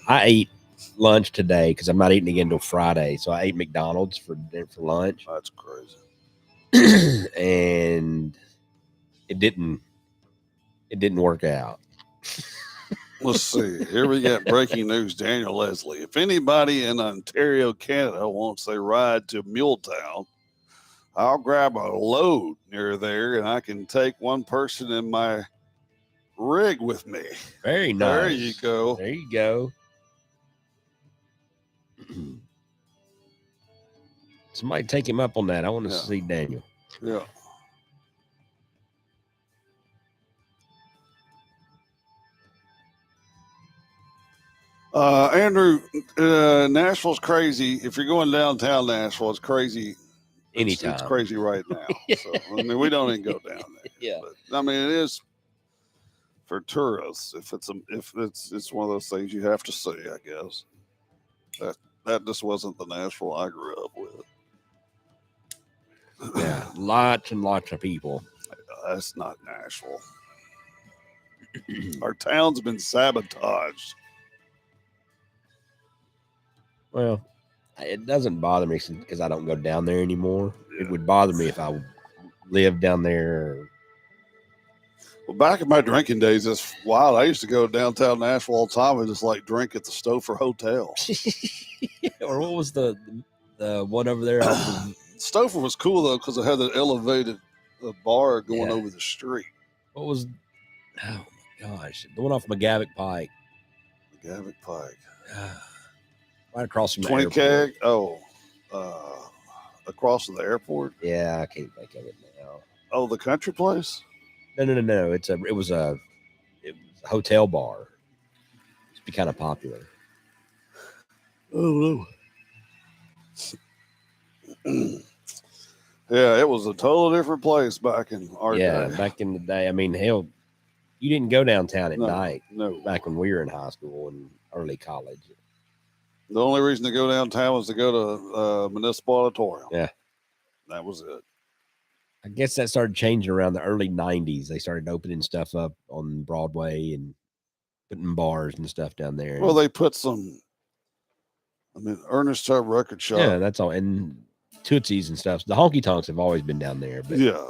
I ate lunch today because I'm not eating again until Friday. So I ate McDonald's for lunch, That's crazy. and it didn't work out. Let's see. Here we got breaking news. Daniel Leslie. If anybody in Ontario, Canada wants a ride to Muletown, I'll grab a load near there and I can take one person in my rig with me. Very nice. There you go. There you go. Somebody take him up on that. I want to see Daniel. Yeah. Andrew, Nashville's crazy. If you're going downtown Nashville, it's crazy. Anytime. It's crazy right now. So, I mean, we don't even go down there. Yeah. But, I mean, it is for tourists. If it's one of those things you have to see, I guess. That just wasn't the Nashville I grew up with. Yeah, lots and lots of people. That's not Nashville. Our town's been sabotaged. Well, it doesn't bother me because I don't go down there anymore. Yeah. It would bother me if I lived down there. Well, back in my drinking days, it's wild. I used to go downtown Nashville all the time and just like drink at the Stouffer Hotel. Or what was the one over there? Stouffer was cool though because it had an elevated bar going over the street. What was? Oh my gosh, the one off McGavick Pike. McGavick Pike. Right across from the 20 airport. keg. Oh, across from the airport. Yeah, I can't think of it now. Oh, the country place. No. It was a hotel bar. It's be kind of popular. Oh no. Yeah, it was a totally different place back in our day. Yeah, back in the day. I mean, hell, you didn't go downtown at night. No. Back when we were in high school and early college. The only reason to go downtown was to go to Municipal Auditorium. Yeah. That was it. I guess that started changing around the early 90s. They started opening stuff up on Broadway and putting bars and stuff down there. Well, they put Ernest Tubb Record Shop. Yeah, that's all. And Tootsie's and stuff. The honky tonks have always been down there. But, yeah.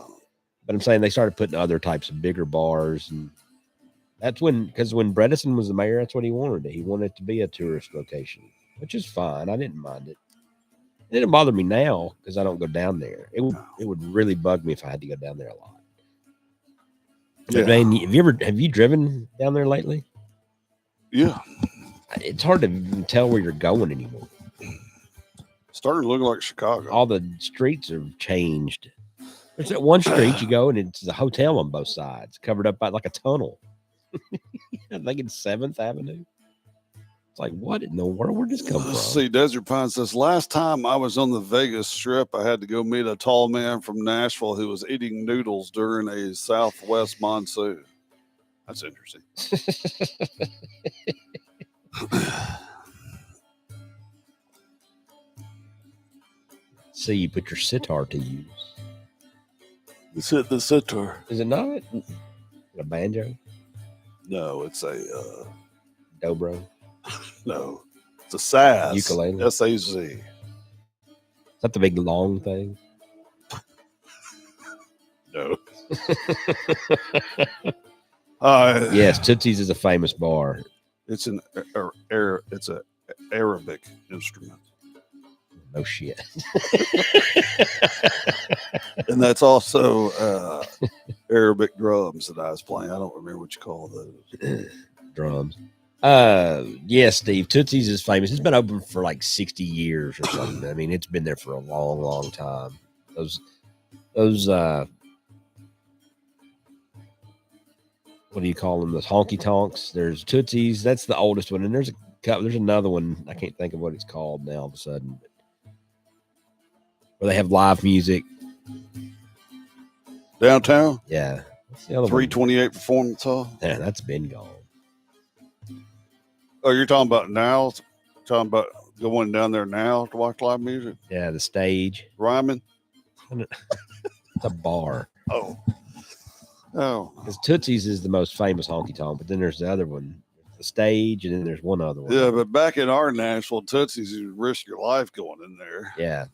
But I'm saying they started putting other types of bigger bars. And that's because when Bredesen was the mayor, that's what he wanted. He wanted it to be a tourist location, which is fine. I didn't mind it. It didn't bother me now because I don't go down there. It would really bug me if I had to go down there a lot. Yeah. Have you driven down there lately? Yeah. It's hard to tell where you're going anymore. Starting to look like Chicago. All the streets have changed. There's that one street you go and it's a hotel on both sides, covered up by like a tunnel. I think it's 7th Avenue. It's like, what in the world? Where'd this come from? Let's see, Desert Pine says, last time I was on the Vegas Strip, I had to go meet a tall man from Nashville who was eating noodles during a southwest monsoon. That's interesting. See, you put your sitar to use. The sitar. Is it not? A banjo? No, it's a... dobro? No, it's a saz. Ukulele. S-A-Z. Is that the big long thing? No. Yes, Tootsie's is a famous bar. It's an Arabic instrument. No shit. And that's also Arabic drums that I was playing. I don't remember what you call those. Drums. Yes, Steve. Tootsie's is famous. It's been open for like 60 years or something. I mean, it's been there for a long, long time. Those what do you call them? Those honky tonks. There's Tootsie's. That's the oldest one. And there's another one. I can't think of what it's called now all of a sudden. Where they have live music. Downtown? Yeah. What's the other 328 one? Performance Hall? Yeah, that's been gone. Oh, you're talking about now? Talking about going down there now to watch live music? Yeah, the stage. Ryman? It's a bar. Oh. Because Tootsie's is the most famous honky tonk, but then there's the other one. the stage, and then there's one other one. Yeah, but back in our Nashville Tootsies, you risk your life going in there. Yeah,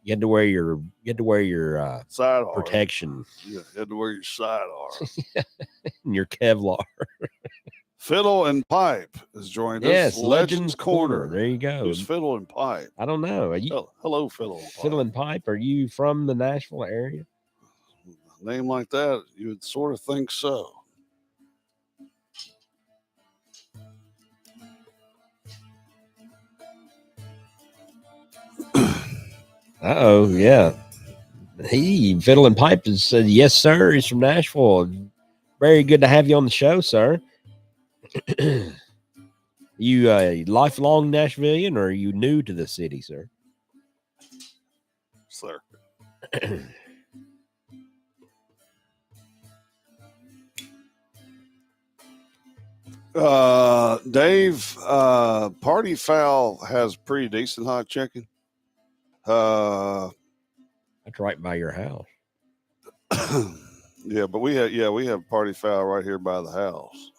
you had to wear your Sidearm protection. Yeah, you had to wear your sidearm. and your Kevlar. Fiddle and Pipe has joined Yes, us. Legends Corner. There you go. Who's Fiddle and Pipe? I don't know. Are you Hello, Fiddle and Pipe. Fiddle and Pipe? Are you from the Nashville area? A name like that, you would sort of think so. Uh-oh, yeah. Fiddle and Pipe has said, yes, sir. He's from Nashville. Very good to have you on the show, sir. You a lifelong Nashvilleian, or are you new to the city, sir? Sir. Dave, Party Foul has pretty decent hot chicken. That's right by your house. Yeah, but we have Party Foul right here by the house.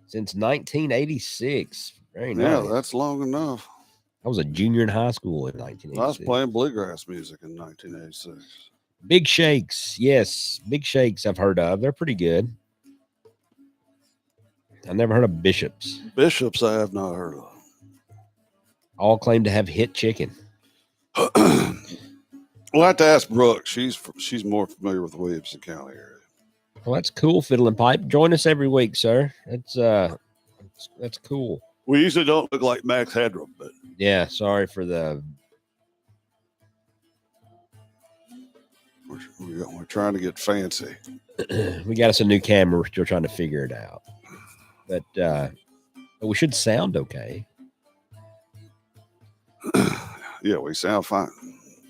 Since 1986. Very nice. Yeah, that's long enough. I was a junior in high school in 1986. I was playing bluegrass music in 1986. Big Shakes. Yes, Big Shakes I've heard of. They're pretty good. I never heard of Bishops. Bishops I have not heard of. All claim to have hit chicken. We'll have to ask Brooke. She's more familiar with the Williamson County area. Well, that's cool, Fiddle and Pipe. Join us every week, sir. That's cool. We usually don't look like Max Headroom, but yeah, sorry for the. We're trying to get fancy. We got us a new camera. We're still trying to figure it out, but we should sound okay. Yeah, we sound fine.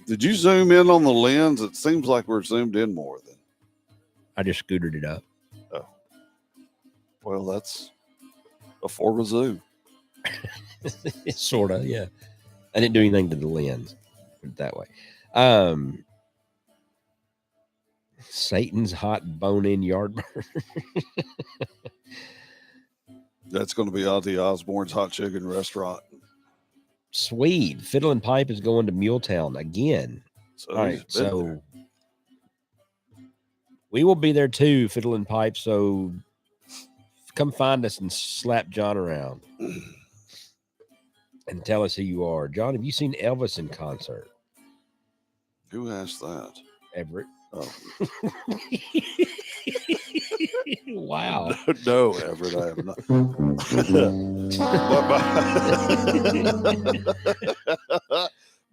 Did you zoom in on the lens? It seems like we're zoomed in more than. I just scootered it up. Oh, well, that's a form of zoom. Sort of, yeah. I didn't do anything to the lens. Put it that way. Satan's hot bone-in yard burger. That's going to be Ozzy Osbourne's hot chicken restaurant. Sweet. Fiddle and Pipe is going to Muletown again. So all right, so we will be there too, Fiddle and Pipe. So come find us and slap John around and tell us who you are. John, have you seen Elvis in concert? Who asked that? Everett. Oh. Wow. No, Everett, I have not.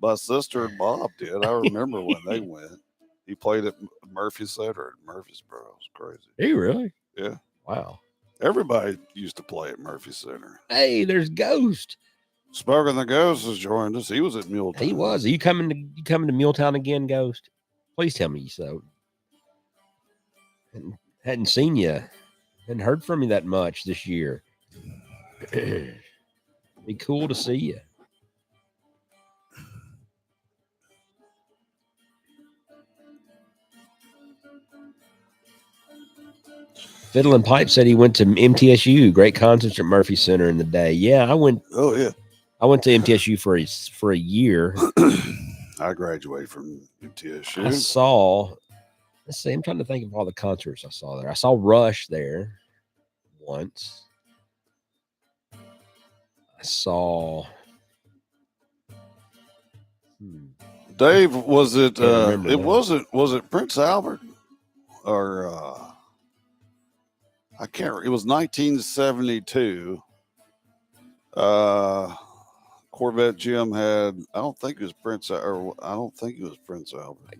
My sister and Bob did. I remember when they went. He played at Murphy Center at Murfreesboro. It was crazy. Hey, really? Yeah. Wow. Everybody used to play at Murphy Center. Hey, there's Ghost. Spoken the Ghost has joined us. He was at Muletown. He was. Are you coming to Muletown again, Ghost? Please tell me so. Hadn't seen you. Hadn't heard from you that much this year. Be cool to see you. Fiddle and Pipe said he went to MTSU. Great concerts at Murphy Center in the day. Yeah, I went. Oh yeah, I went to MTSU for a year. I graduated from MTSU. I saw. Let's see. I'm trying to think of all the concerts I saw there. I saw Rush there once. I saw. Dave, was it? Was it Prince Albert or? I can't. It was 1972. Corvette Jim had. I don't think it was Prince Albert.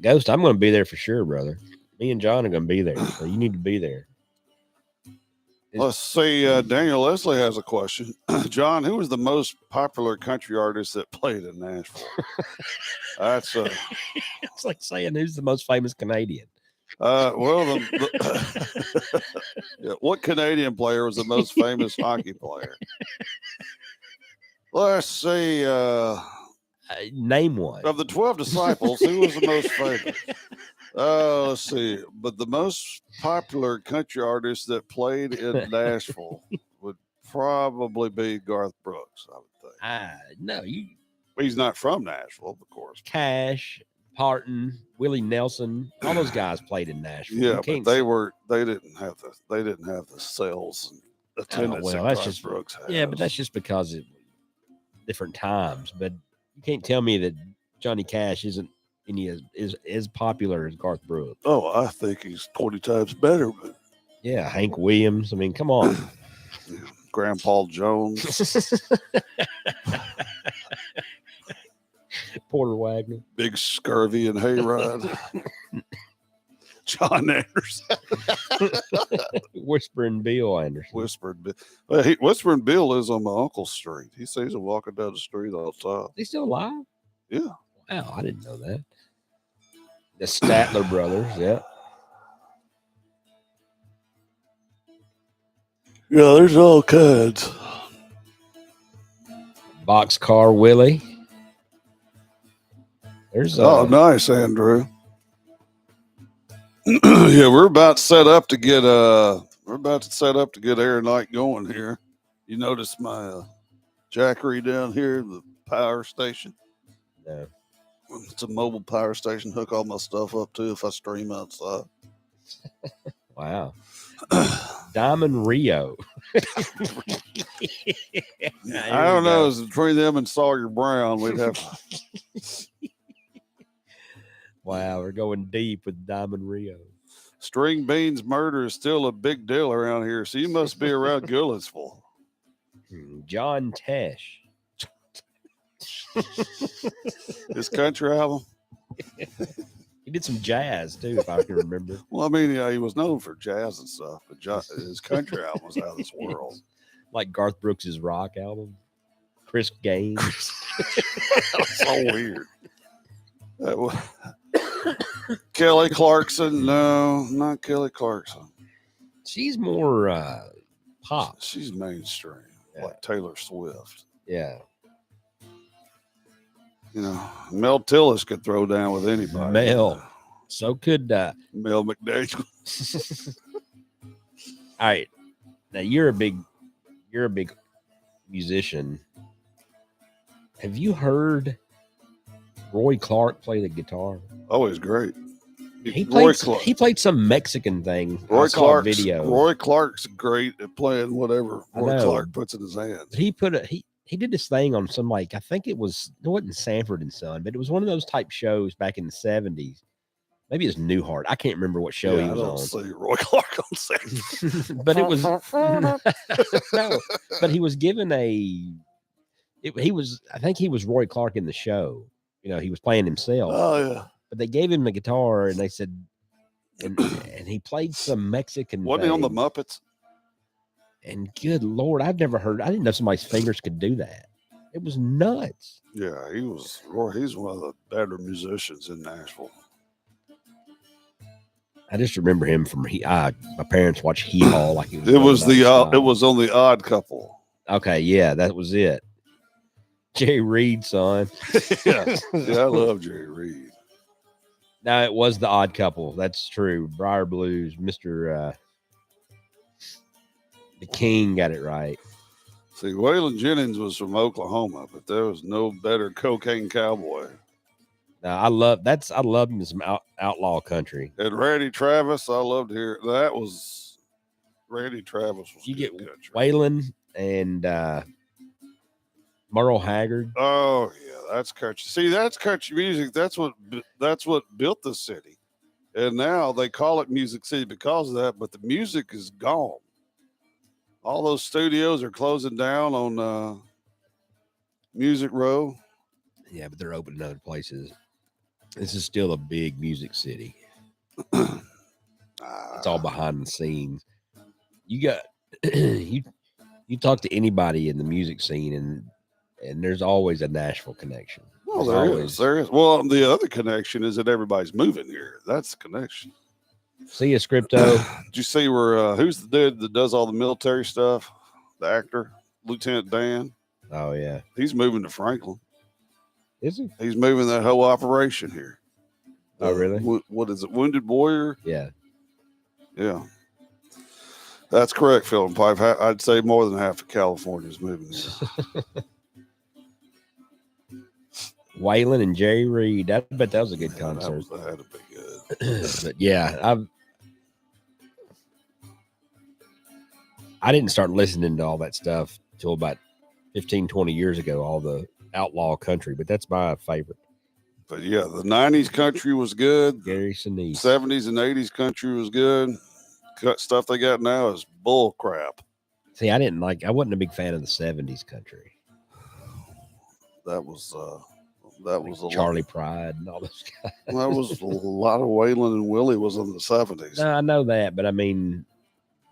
Ghost, I'm going to be there for sure, brother. Me and John are going to be there, so you need to be there. Let's see. Daniel Leslie has a question. John, who was the most popular country artist that played in Nashville? That's it's like saying who's the most famous Canadian. Well, yeah, what Canadian player was the most famous hockey player? Let's see. Name one. Of the 12 disciples, who was the most famous? Let's see. But the most popular country artist that played in Nashville would probably be Garth Brooks, I would think. No, you He's not from Nashville, of course. Cash, Parton, Willie Nelson, all those guys played in Nashville. Yeah, but they didn't have the sales and attendance well, that that's Garth just Brooks has. yeah, but that's just because of different times. But you can't tell me that Johnny Cash isn't any as popular as Garth Brooks. Oh, I think he's 20 times better. But yeah, Hank Williams. I mean, come on. yeah, Grandpa Jones, Porter Wagner, Big Scurvy and Hayride, John Anderson, Whispering Bill Anderson. Whispering Bill lives on my uncle's street. He sees him walking down the street all the time. They still alive? Yeah. Wow, I didn't know that. The Statler brothers, yeah. Yeah, there's all kinds. Boxcar Willie. There's nice, Andrew. Yeah, we're about set up to get air night going here. You notice my jackery down here, the power station. No. It's a mobile power station. Hook all my stuff up to if I stream outside. Wow. Diamond Rio. I don't know. It's between them and Sawyer Brown. We'd have. Wow, we're going deep with Diamond Rio. String Beans murder is still a big deal around here, so you must be around Gillisville. John Tesh. His country album. He did some jazz too, if I can remember. Well, I mean, yeah, he was known for jazz and stuff, but his country album was out of this world. Like Garth Brooks' rock album. Chris Gaines. That was so weird. Kelly Clarkson. No, not Kelly Clarkson. She's more pop. She's mainstream, Yeah. like Taylor Swift. Yeah. You know, Mel Tillis could throw down with anybody. Mel. So could Mel McDaniel. All right. Now you're a big musician. Have you heard Roy Clark play the guitar? Oh, he's great. He played some Mexican thing. Roy Clark's video. Roy Clark's great at playing whatever Roy Clark puts in his hands. He did this thing on some, like, I think it wasn't Sanford and Son, but it was one of those type shows back in the 70s. Maybe it's Newhart. I can't remember what show he was on. See Roy Clark on stage. But it was no, but he was given I think he was Roy Clark in the show. You know, he was playing himself. Oh yeah. But they gave him the guitar and they said and he played some Mexican Wasn't he on the Muppets? And good Lord, I didn't know somebody's fingers could do that. It was nuts. Yeah, he's one of the better musicians in Nashville. I just remember him from my parents watched Hee Haw like it was on the Odd Couple. Okay, yeah, that was it. Jerry Reed, son. yeah, I love Jerry Reed. No, it was the Odd Couple. That's true. Briar Blues, Mr. The King got it right. See, Waylon Jennings was from Oklahoma, but there was no better cocaine cowboy. Now, I love him some outlaw country. And Randy Travis, I loved to hear that was Randy Travis was you get country. Waylon and Merle Haggard. Oh yeah, that's country. See, that's country music. That's what built the city. And now they call it Music City because of that, but the music is gone. All those studios are closing down on Music Row. Yeah, but they're opening other places. This is still a big music city. It's all behind the scenes. You got you talk to anybody in the music scene, and there's always a Nashville connection. Well, there is. Well, the other connection is that everybody's moving here. That's the connection. See a Scripto. Did you see where who's the dude that does all the military stuff? The actor, Lieutenant Dan. Oh yeah, he's moving to Franklin. Is he? He's moving that whole operation here. Oh really? What is it? Wounded Warrior. Yeah. Yeah. That's correct, Phil and Pipe. I'd say more than half of California is moving here. Waylon and Jerry Reed. I bet that was a good Yeah, concert. that had to be good. But yeah, I didn't start listening to all that stuff till about 15, 20 years ago, all the outlaw country, but that's my favorite. But yeah, the 90s country was good. Gary Sinise. 70s and 80s country was good. Stuff they got now is bull crap. See, I wasn't a big fan of the 70s country. That was Charlie Pride and all those guys. That was a lot of Waylon and Willie was in the 70s. No, I know that, but I mean,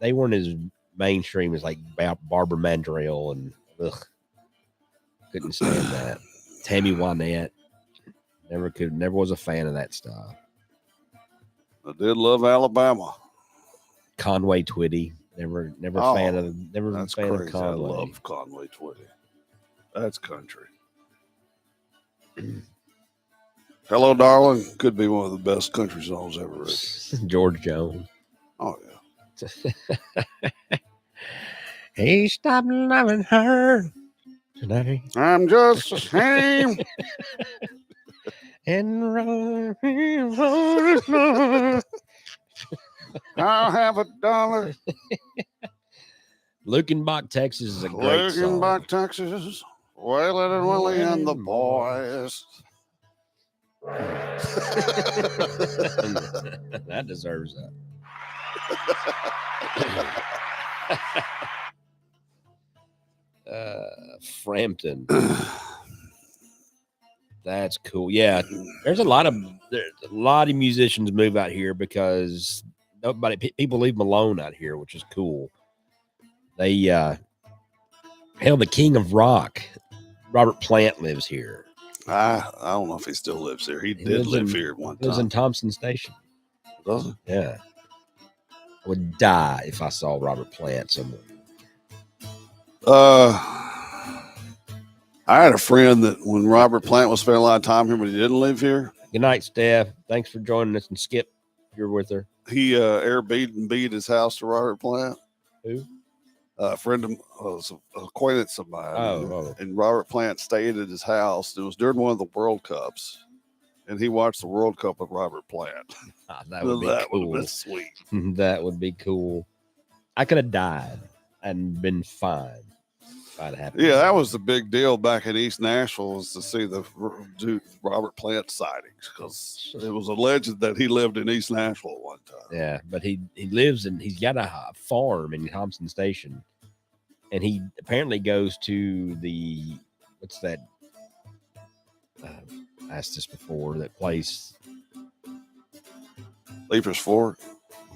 they weren't as mainstream as like Barbara Mandrell and couldn't stand that. Tammy Wynette, never was a fan of that stuff. I did love Alabama. Conway Twitty, never fan of Conway. I love Conway Twitty. That's country. Hello, Darling could be one of the best country songs ever written. George Jones. Oh yeah. He stopped loving her tonight. I'm just ashamed. And I'll have $1. Lukenbach, Texas is a great song. Lukenbach, Texas. Waylon and Willie and the boys. That deserves that. Frampton. That's cool. Yeah, there's a lot of musicians move out here because people leave them alone out here, which is cool. They hell, the king of rock, Robert Plant, lives here. I don't know if he still lives here. He did live here at one time. He lives in Thompson Station. Does he? Yeah. I would die if I saw Robert Plant somewhere. I had a friend that when Robert Plant was spending a lot of time here, but he didn't live here. Good night, Steph. Thanks for joining us. And Skip, you're with her. He Airbnb'd his house to Robert Plant. Who? A friend of was an acquaintance of mine. Oh. And Robert Plant stayed at his house. It was during one of the World Cups. And he watched the World Cup with Robert Plant. That would be cool. Would have been sweet. That would be cool. I could have died and been fine. Yeah, that was the big deal back in East Nashville, was to see the Robert Plant sightings, because it was alleged that he lived in East Nashville at one time. Yeah, but he's got a farm in Thompson Station, and he apparently goes to what's that? I asked this before, that place. Leaper's Fork.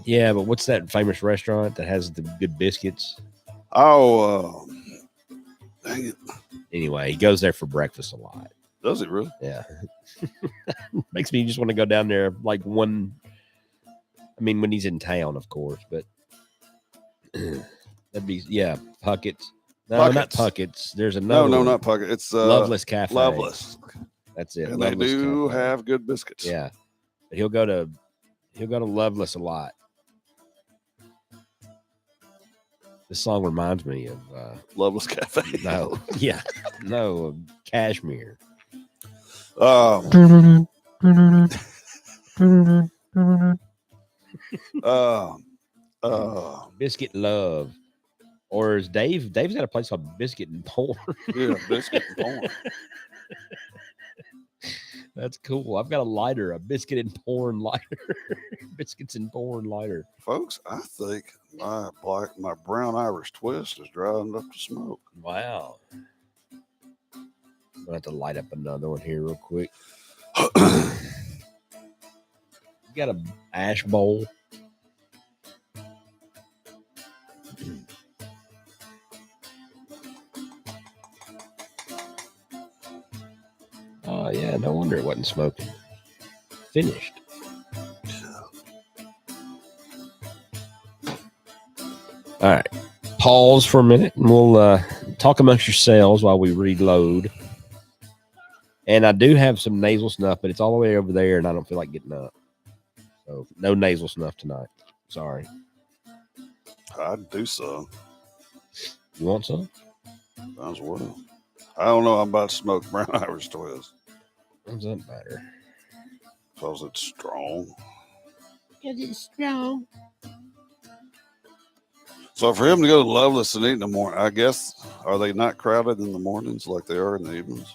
Yeah, but what's that famous restaurant that has the good biscuits? Oh, dang it. Anyway, he goes there for breakfast a lot. Does he really? Yeah. Makes me just want to go down there when he's in town, of course, but that'd be, Puckett's. No, Puckett's. Not Puckett's. There's another No, one. not Puckett. It's Loveless Cafe. Loveless. That's it. And Loveless they do Cafe. have good biscuits. Yeah. But he'll go to Loveless a lot. This song reminds me of Loveless Cafe. No, of Kashmir. Biscuit Love, or is Dave's got a place called Biscuit and Porn. Yeah, Biscuit and Porn. That's cool. I've got a lighter, a Biscuit and Porn lighter. Biscuits and Porn lighter. Folks, I think my brown Irish twist is drying up to smoke. Wow. I'm gonna have to light up another one here real quick. You got a ash bowl? Oh, yeah, no wonder it wasn't smoking. Finished. All right. Pause for a minute, and we'll talk amongst yourselves while we reload. And I do have some nasal snuff, but it's all the way over there, and I don't feel like getting up. So no nasal snuff tonight. Sorry. I'd do so. You want some? Might as well. I don't know. I'm about to smoke brown Irish twist What's that matter? because it's strong. Because it's strong. So for him to go to Loveless and eat in the morning, I guess, are they not crowded in the mornings like they are in the evenings?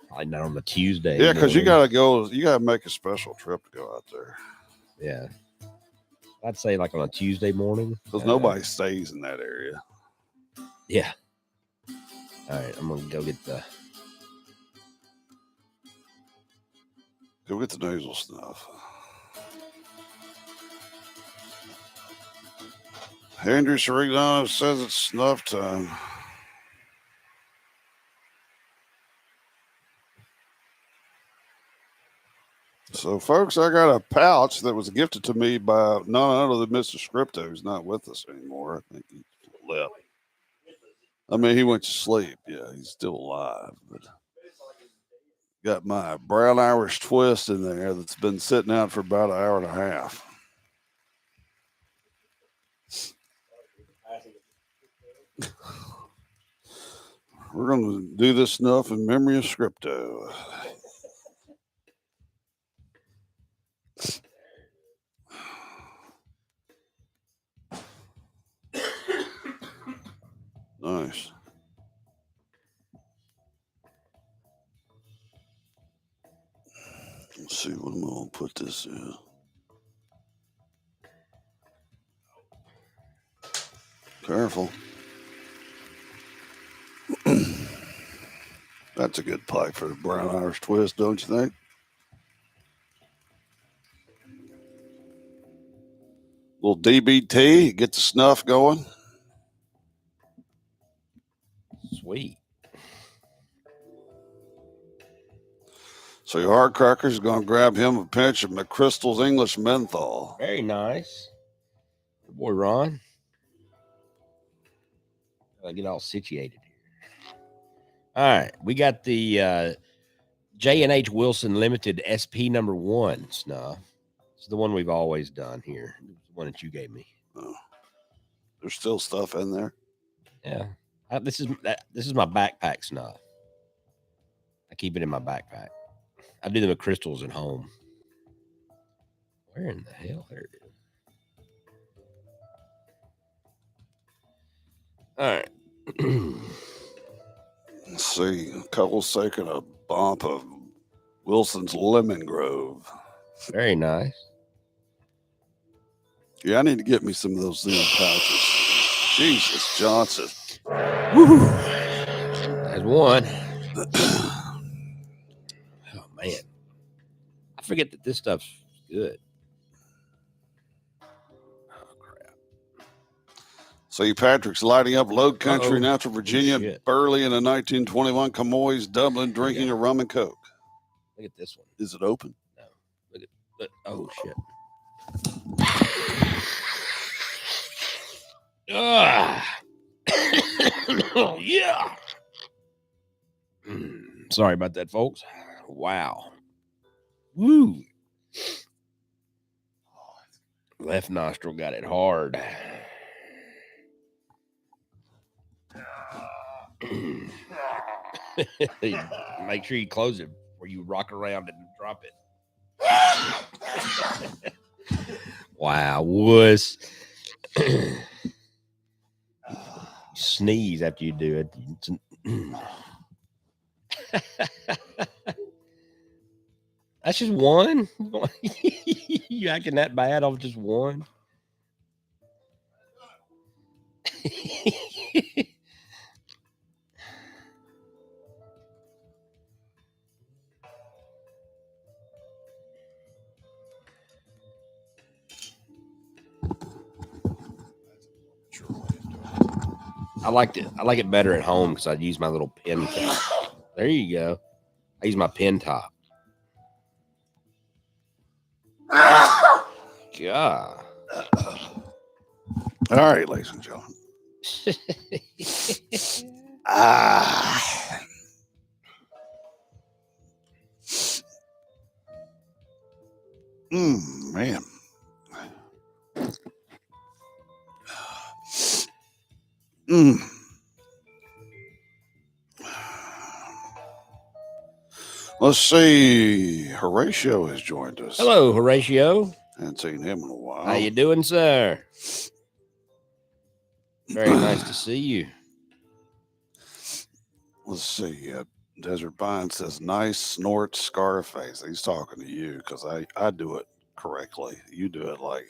Probably not on the Tuesday. Yeah, because you morning. gotta go. You gotta make a special trip to go out there. Yeah. I'd say like on a Tuesday morning. Because nobody stays in that area. Yeah. All right, I'm gonna go get the. Go get the nasal snuff. Andrew Sherigano says it's snuff time. So, folks, I got a pouch that was gifted to me by none other than Mr. Scripto, who's not with us anymore. I think he left. I mean, he went to sleep. Yeah, he's still alive. But got my brown Irish twist in there that's been sitting out for about an hour and a half. We're going to do this snuff in memory of Scripto. Nice. Let's see, what am I going to put this in? Careful. That's a good pipe for a brown Irish twist, don't you think? Little DBT, get the snuff going. Sweet. So your hard cracker's going to grab him a pinch of McChrystal's English menthol. Very nice. Good boy, Ron. Gotta get all situated here. All right, we got the J&H Wilson Limited SP #1 snuff. It's the one we've always done here. The one that you gave me. Oh. There's still stuff in there. Yeah, this is my backpack snuff. I keep it in my backpack. I do them with crystals at home. Where in the hell? There it is. All right. Let's see. Couple's taking a bump of Wilson's Lemon Grove. Very nice. Yeah, I need to get me some of those little pouches. Jesus Johnson. Woo! That's one. Oh man, I forget that this stuff's good. Oh crap! St. Patrick's lighting up Low Country, Uh-oh. Natural Virginia, Shit. Burley in a 1921 Camoys, Dublin, drinking a rum and coke. Look at this one. Is it open? No. Look. Oh shit. Ah. Oh yeah. Sorry about that, folks. Wow. Woo. Left nostril got it hard. Make sure you close it before you rock around and drop it. Wow, wuss. Sneeze after you do it. That's just one. You acting that bad off just one? I like it better at home because I use my little pen cap. There you go. I use my pen top. God. All right, ladies and gentlemen. Man. Mm. Let's see. Horatio has joined us. Hello, Horatio. Haven't seen him in a while. How you doing, sir? Very nice to see you. Let's see. Desert Vine says, nice snort, Scarface. He's talking to you because I do it correctly. You do it like.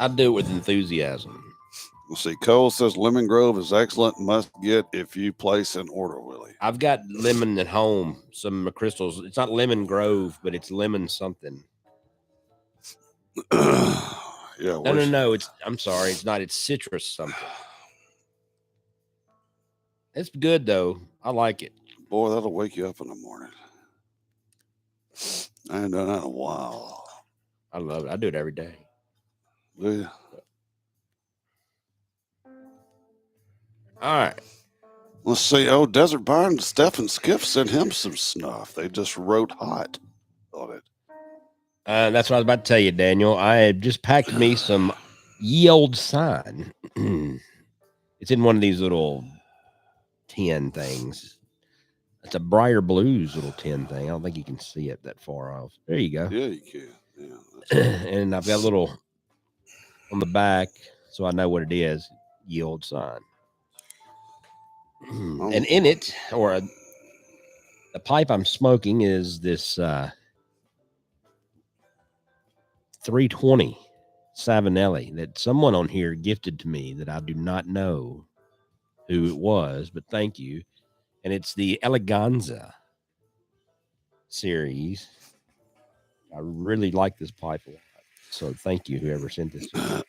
I do it with enthusiasm. Let's see. Cole says, Lemon Grove is excellent. Must get if you place an order, Willie. I've got lemon at home, some crystals. It's not Lemon Grove, but it's lemon something. Yeah. No. I'm sorry. It's not. It's citrus something. It's good, though. I like it. Boy, that'll wake you up in the morning. I ain't done that in a while. I love it. I do it every day. Do you? All right. Let's see. Oh, Desert Vine, Steph and Skiff sent him some snuff. They just wrote hot on it. That's what I was about to tell you, Daniel. I had just packed me some ye old sign. It's in one of these little tin things. It's a Briar Blues little tin thing. I don't think you can see it that far off. There you go. Yeah, you can. Yeah, And I've got a little on the back, so I know what it is. Ye old sign. And in it, or the pipe I'm smoking is this 320 Savinelli that someone on here gifted to me that I do not know who it was, but thank you. And it's the Eleganza series. I really like this pipe a lot. So thank you, whoever sent this to me.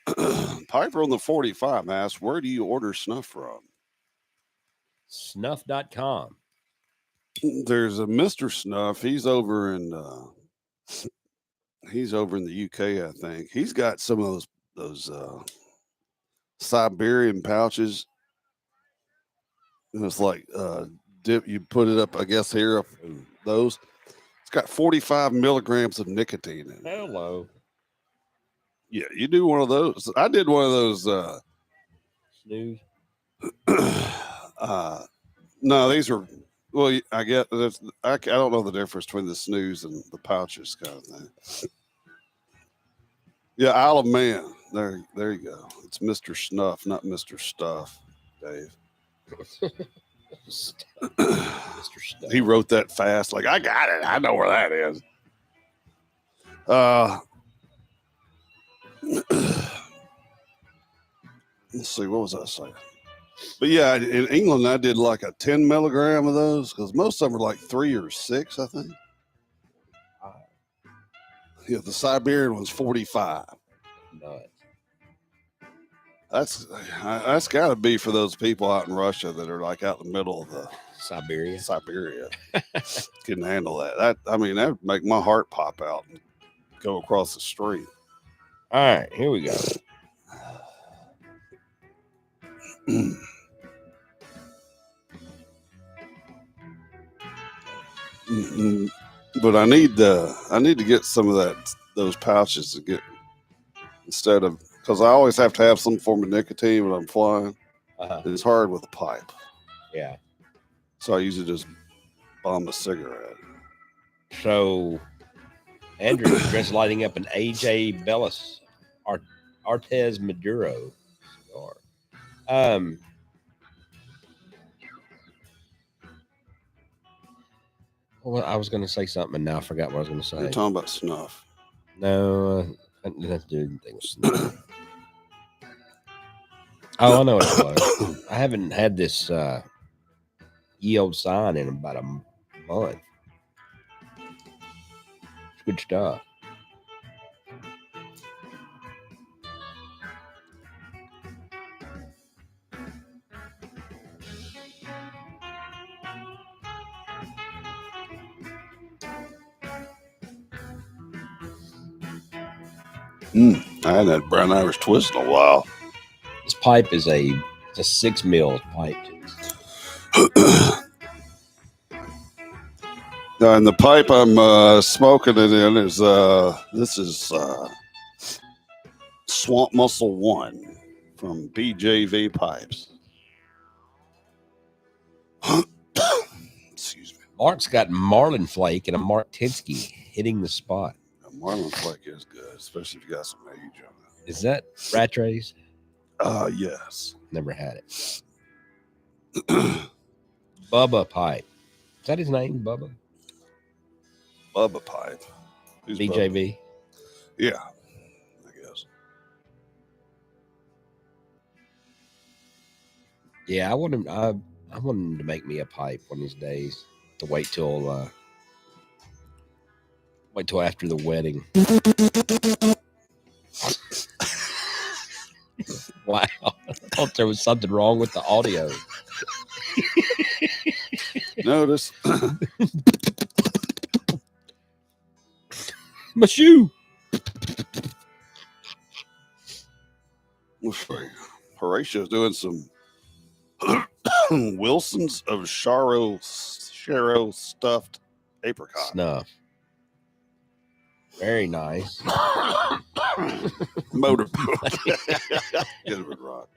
Piper on the 45 asks, where do you order snuff from? Snuff.com. There's a Mr. Snuff. He's over in the UK, I think. He's got some of those Siberian pouches. It's like dip. You put it up, I guess, here. Those. It's got 45 milligrams of nicotine in it. Hello. Yeah, you do one of those. I did one of those. Snooze. No, these are. Well, I get. I don't know the difference between the snooze and the pouches kind of thing. Yeah, Isle of Man. There you go. It's Mr. Snuff, not Mr. Stuff, Dave. Mr. Stuff. He wrote that fast. Like, I got it. I know where that is. Let's see. What was I saying? But yeah, in England, I did like a 10 milligram of those because most of them are like 3 or 6, I think. Yeah, the Siberian one's 45. Nuts. That's got to be for those people out in Russia that are like out in the middle of the Siberia. Couldn't handle that. That would make my heart pop out and go across the street. All right, here we go. But I need to get some of those pouches to get instead of, because I always have to have some form of nicotine when I'm flying. It's hard with a pipe. Yeah. So I usually just bomb a cigarette. So Andrew's just lighting up an AJ Bellis Artez Maduro cigar. Well, I was going to say something, and now I forgot what I was going to say. You're talking about snuff. No, I didn't have to do anything with snuff. Oh, I know what it was. I haven't had this ye old sign in about a month. It's good stuff. I hadn't had brown Irish twist in a while. This pipe is a 6 mil pipe. And the pipe I'm smoking it in is Swamp Muscle 1. from BJV Pipes. Excuse me. Mark's got Marlin Flake and a Mark Tinsky hitting the spot. A Marlin Flake is good, especially if you got some age on it. Is that Rattray's? Yes. Never had it. Bubba Pipe. Is that his name, Bubba? Bubba Pipe. Who's BJV? Bubba? Yeah, I guess. Yeah, I want him to make me a pipe one of these days. To wait till after the wedding. Wow. I thought there was something wrong with the audio. Notice. My shoe. Horatio's doing some Wilson's of Sharo stuffed apricot. Snuff. Very nice. Motorboat. Good one, Rod.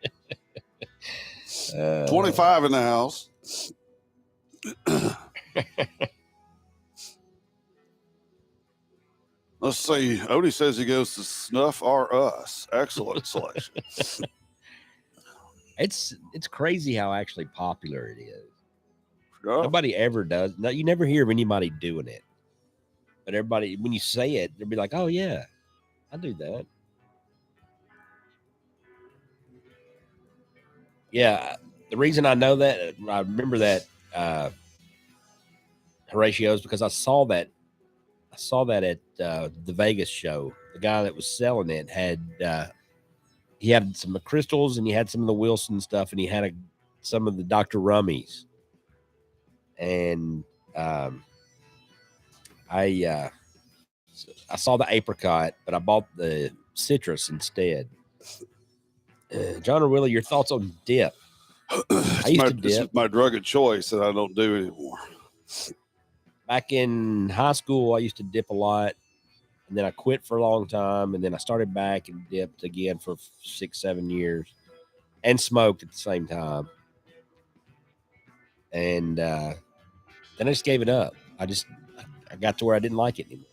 25 in the house. Let's see. Odie says he goes to Snuff R Us. Excellent selection. It's crazy how actually popular it is. Yeah. Nobody ever does. No, you never hear of anybody doing it. But everybody, when you say it, they'll be like, "Oh yeah, I do that." Yeah, the reason I know that, I remember that Horatio's, because I saw that at the Vegas show. The guy that was selling it had he had some of the crystals and he had some of the Wilson stuff and he had some of the Dr. Rummies. And I saw the apricot, but I bought the citrus instead. John or Willie, your thoughts on dip? This is my drug of choice that I don't do anymore. Back in high school, I used to dip a lot, and then I quit for a long time, and then I started back and dipped again for 6-7 years, and smoked at the same time. And then I just gave it up. I got to where I didn't like it anymore.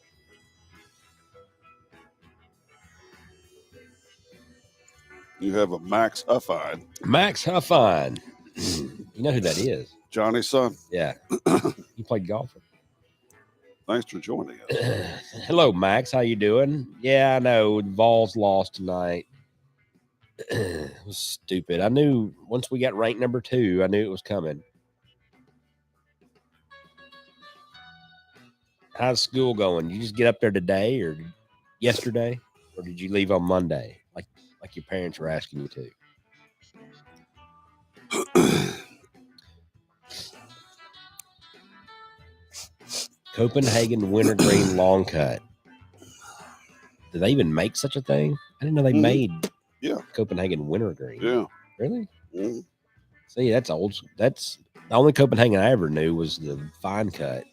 You have a Max Huffine. Max Huffine. You know who that is? Johnny's son. Yeah. You played golf with him. Thanks for joining us. Hello, Max. How you doing? Yeah, I know. Vols lost tonight. It was stupid. I knew once we got ranked number 2, I knew it was coming. How's school going? You just get up there today or yesterday? Or did you leave on Monday? Like your parents were asking you to. Copenhagen Wintergreen Long Cut. Do they even make such a thing? I didn't know they made Copenhagen Wintergreen. Yeah. Really? Mm-hmm. See, that's old. That's the only Copenhagen I ever knew was the fine cut.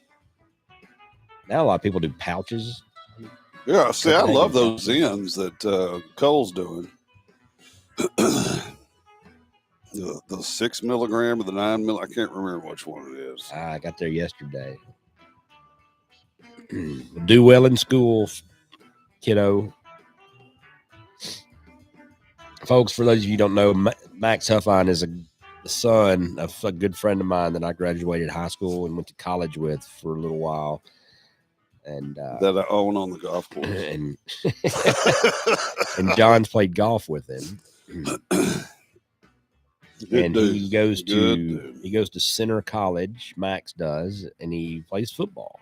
Now a lot of people do pouches. Yeah, see, I love those ends that Cole's doing. The 6 milligram or the 9 mil. I can't remember which one it is. I got there yesterday. Do well in school, kiddo. Folks, for those of you who don't know, Max Huffine is the son of a good friend of mine that I graduated high school and went to college with for a little while. And that I own on the golf course. And John's played golf with him. He goes to Center College, Max does, and he plays football.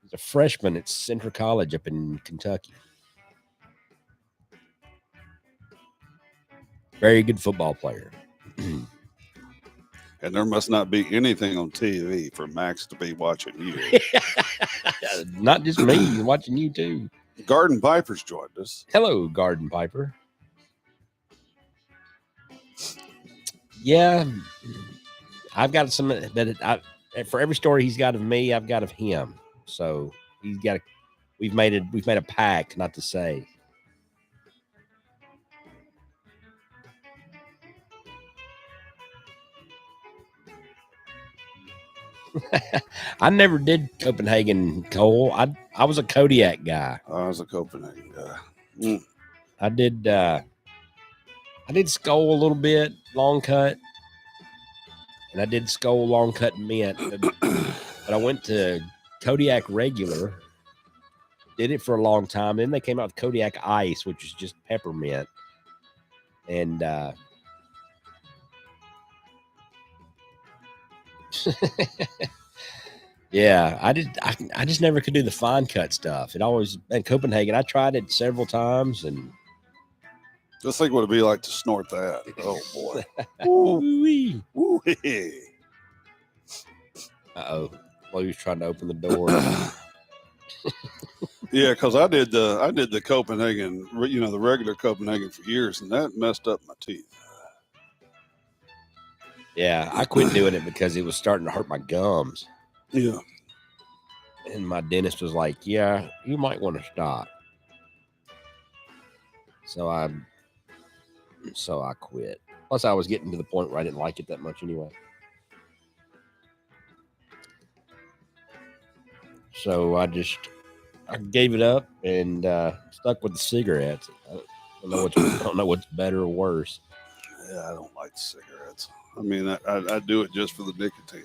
He's a freshman at Center College up in Kentucky. Very good football player. And there must not be anything on TV for Max to be watching you. Not just me, he's watching you too. Garden Piper's joined us. Hello, Garden Piper. Yeah, I've got some that for every story he's got of me, I've got of him. So we've made a pact not to say. I never did Copenhagen Cole. I was a Kodiak guy. I was a Copenhagen guy. I did Skull a little bit, long cut, and I did Skull long cut mint. But I went to Kodiak regular, did it for a long time. Then they came out with Kodiak Ice, which is just peppermint, and yeah, I just never could do the fine cut stuff. It always in Copenhagen. I tried it several times, and just think what it'd be like to snort that. Oh boy. Ooh-wee. Ooh-wee. Uh-oh. Well, he was trying to open the door. Yeah, because I did the Copenhagen, the regular Copenhagen for years, and that messed up my teeth. Yeah, I quit doing it because it was starting to hurt my gums. Yeah. And my dentist was like, yeah, you might want to stop. So I quit. Plus, I was getting to the point where I didn't like it that much anyway. So I gave it up and stuck with the cigarettes. I don't know what's better or worse. Yeah, I don't like cigarettes. I mean, I do it just for the nicotine.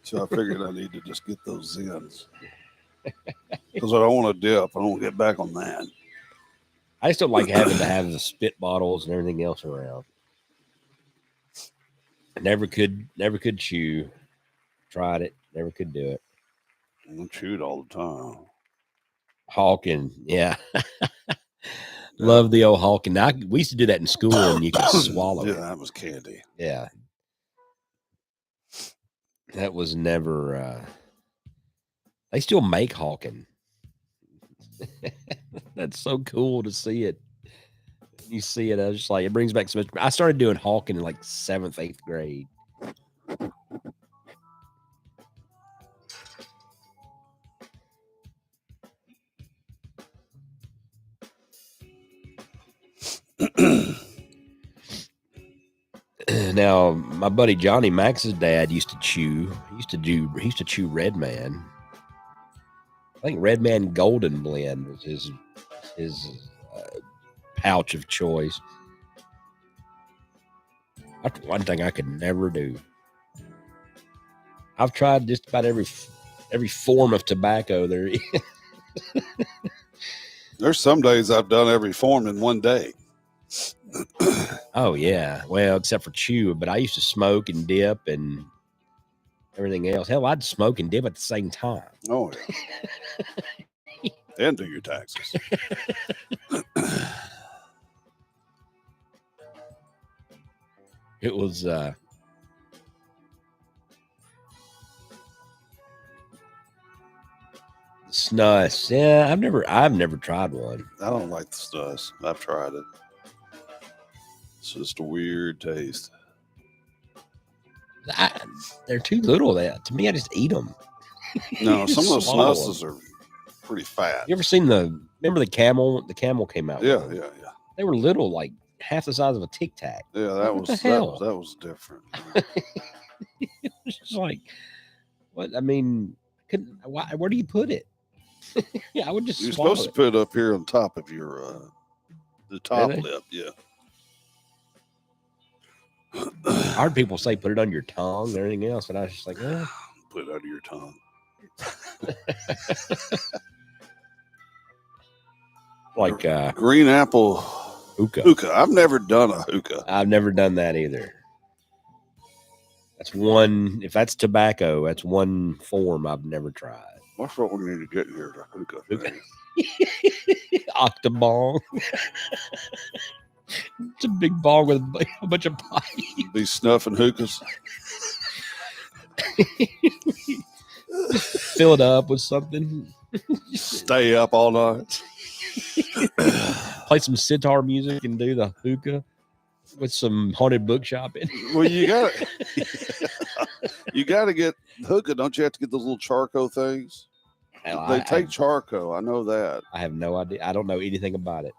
So I figured I need to just get those Zins. Because I don't want to dip. I don't want to get back on that. I just don't like having to have the spit bottles and everything else around. I never could chew. Tried it. Never could do it. I chewed all the time. Hawking, yeah. Love the old Hawking. We used to do that in school, and you could swallow it. Yeah, that was candy. Yeah. That was never. They still make Hawking. That's so cool to see it. You see it, I was just like, it brings back so much. I started doing Hawking in like 7th, 8th grade. Now, my buddy Johnny Max's dad used to chew. He used to chew Red Man. I think Red Man Golden Blend was his pouch of choice. That's one thing I could never do. I've tried just about every form of tobacco there is. There's some days I've done every form in one day. Oh yeah, well, except for chew. But I used to smoke and dip and everything else. Hell, I'd smoke and dip at the same time. Oh yeah. And do your taxes. It was snus. Yeah, I've never tried one. I don't like the snus. I've tried it. It's just a weird taste. They're too little. To me, I just eat them. No, some of those snuses are pretty fat. You ever seen remember the camel? The camel came out. Yeah. They were little, like half the size of a Tic Tac. Yeah, that was different. It was just like, what? I mean, where do you put it? Yeah, I would just. You're supposed to put it up here on top of your the top lip. Yeah. I heard people say put it on your tongue and everything else, and I was just like, put it under your tongue. Like green apple hookah. I've never done a hookah. I've never done that either. That's one. If that's tobacco, that's one form I've never tried. That's what we need to get here. The hookah. Octobong. It's a big bong with a bunch of pipes. Be snuffing hookahs. Fill it up with something. Stay up all night. Play some sitar music and do the hookah with some haunted bookshop in it. Well, you gotta get hookah. Don't you have to get those little charcoal things? They take charcoal. I know that. I have no idea. I don't know anything about it.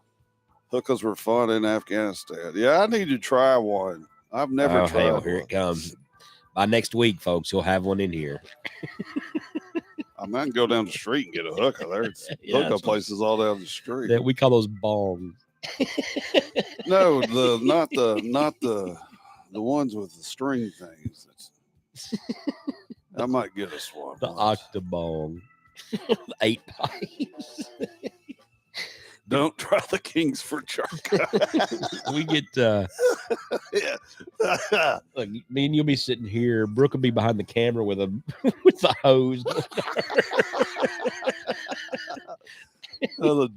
Hookahs were fun in Afghanistan. Yeah, I need to try one. I've never tried. Here it comes. By next week, folks, he'll have one in here. I mean, I can go down the street and get a hookah. There's Yeah, hookah that's what- places all down the street. That we call those bongs. No, not the ones with the string things. I might get us one. The octobong. 8 pipes. Don't try the Kingsford Charka. We get Yeah. look, me and you'll be sitting here. Brooke will be behind the camera with a with the hose.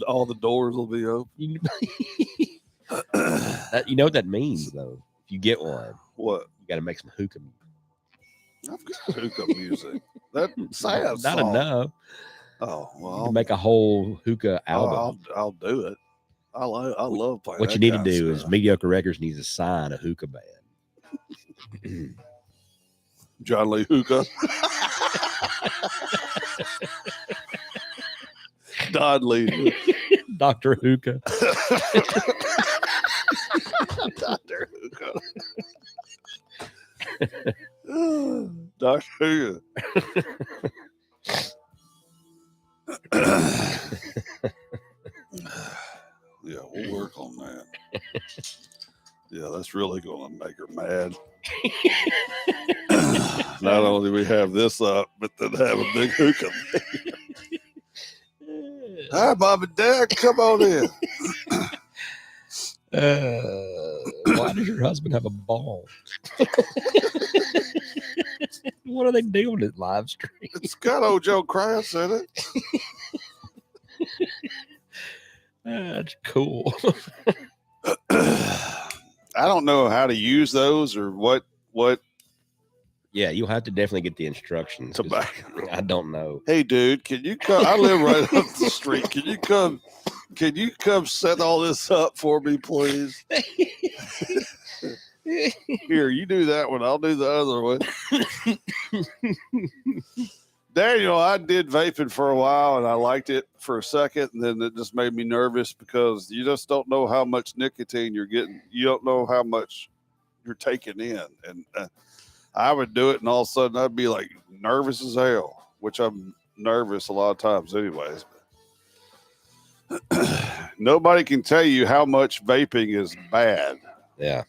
All the doors will be open. You know what that means, though. If you get one, What? you got to make some hookah music. I've got hookah music. That sad Not song. enough. Oh You well, can make a whole hookah album. I'll do it. I love playing. What that you need to kind of do is stuff. Mediocre Records needs to sign a hookah band. John Lee Hookah. Don Lee. Dr. Hookah. Dr. Hookah. Dr. Hookah. Yeah, we'll work on that. Yeah, that's really going to make her mad. Not only do we have this up, but then have a big hookah. Hi, Mom and Dad, come on in. Why does your husband have a ball? What are they doing at live stream? It's got old Joe Kraus in it. That's cool. I don't know how to use those or what Yeah, you'll have to definitely get the instructions. 'cause tobacco. I don't know. Hey, dude, can you come? I live right up the street. Can you come set all this up for me, please? Here, you do that one. I'll do the other one. Daniel, I did vaping for a while and I liked it for a second, and then it just made me nervous because you just don't know how much nicotine you're getting. You don't know how much you're taking in. And I would do it, and all of a sudden I'd be like nervous as hell, which I'm nervous a lot of times anyways. Nobody can tell you how much vaping is bad. Yeah.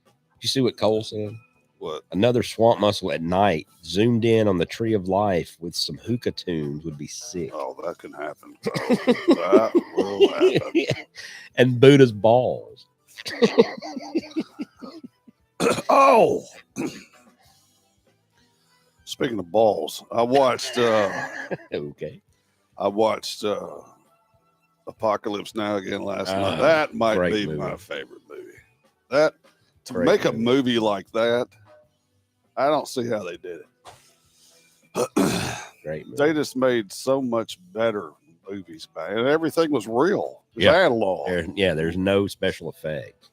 Did you see what Cole said? What? Another swamp mussel at night, zoomed in on the tree of life with some hookah tunes would be sick. Oh, that can happen. That will happen. And Buddha's balls. Oh. Speaking of balls, I watched Okay. Apocalypse Now again last Ah, night. That might great be movie. my favorite movie. That to Great make a movie. movie like that, I don't see how they did it. Great movie. They just made so much better movies back, and everything was real. It was Yeah. analog. There's no special effects.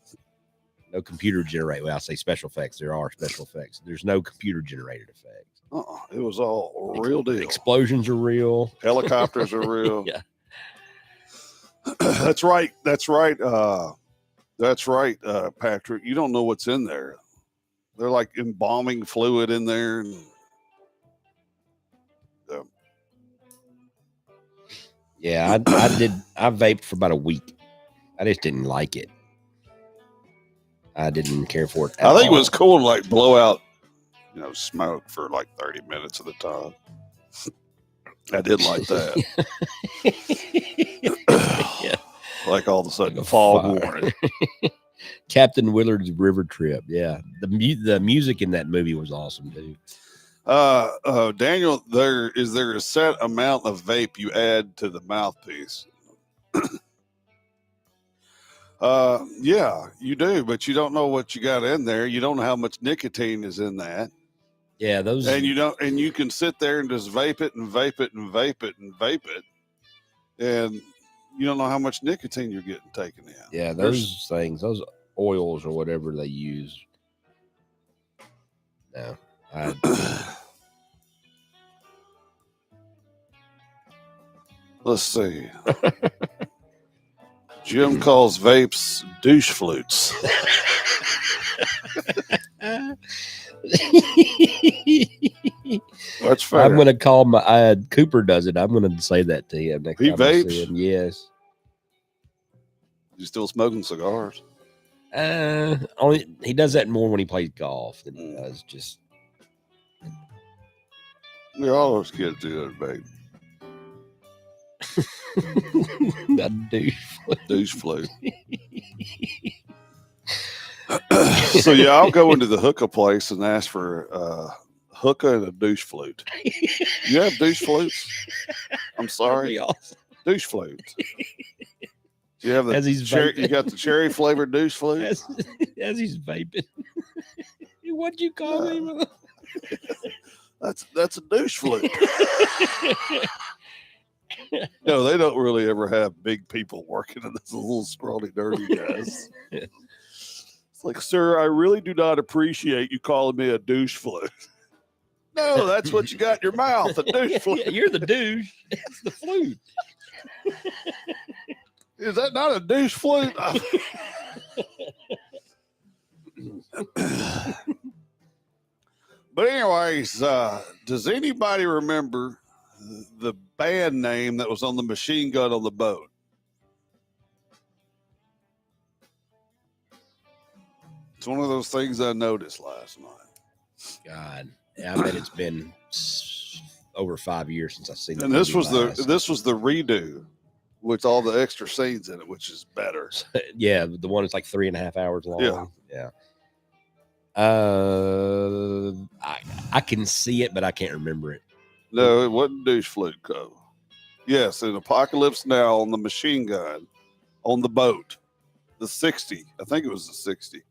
No computer generated. Well, I say special effects. There are special effects. There's no computer generated effects. It was all real deal. Explosions are real. Helicopters are real. Yeah. That's right. Patrick. You don't know what's in there. They're like embalming fluid in there. And, Yeah, I vaped for about a week. I just didn't like it. I didn't care for it. I think it was cool to like blow out, smoke for like 30 minutes at a time. I did like that. Yeah. Like all of a sudden, Like a fog fire. warning. Captain Willard's River Trip. Yeah, the music in that movie was awesome, dude. Daniel, is there a set amount of vape you add to the mouthpiece? Yeah, you do, but you don't know what you got in there. You don't know how much nicotine is in that. Yeah, those. And you can sit there and just vape it and vape it and vape it and vape it. And you don't know how much nicotine you're getting taken in. Yeah, those things, those oils or whatever they use. No, Let's see. Jim calls vapes douche flutes. That's fair. I'm gonna call my Cooper does it. I'm gonna say that to him next He time I see vapes? him. Yes. You still smoking cigars? Only he does that more when he plays golf than he does just. Yeah, all those kids do that, babe. A Douche flute. So yeah, I'll go into the hookah place and ask for hookah and a douche flute. You have douche flutes? I'm sorry, Awesome. douche flutes. You have As he's the you vaping. got the cherry flavored douche flute. As he's vaping. What'd you call me? That's a douche flute. No, they don't really ever have big people working in this little scrawny, dirty guys. It's like, sir, I really do not appreciate you calling me a douche flute. No, that's what you got in your mouth, a douche flute. Yeah, you're the douche. It's the flute. Is that not a douche flute? But anyways, does anybody remember the band name that was on the machine gun on the boat? It's one of those things I noticed last night. God, yeah, I bet it's been over 5 years since I've seen it. And this was the redo with all the extra scenes in it, which is better. Yeah, the one that's like 3.5 hours long. Yeah. I can see it, but I can't remember it. No, it wasn't douche flute co. Yes, in Apocalypse Now on the machine gun on the boat, the 60. I think it was the 60.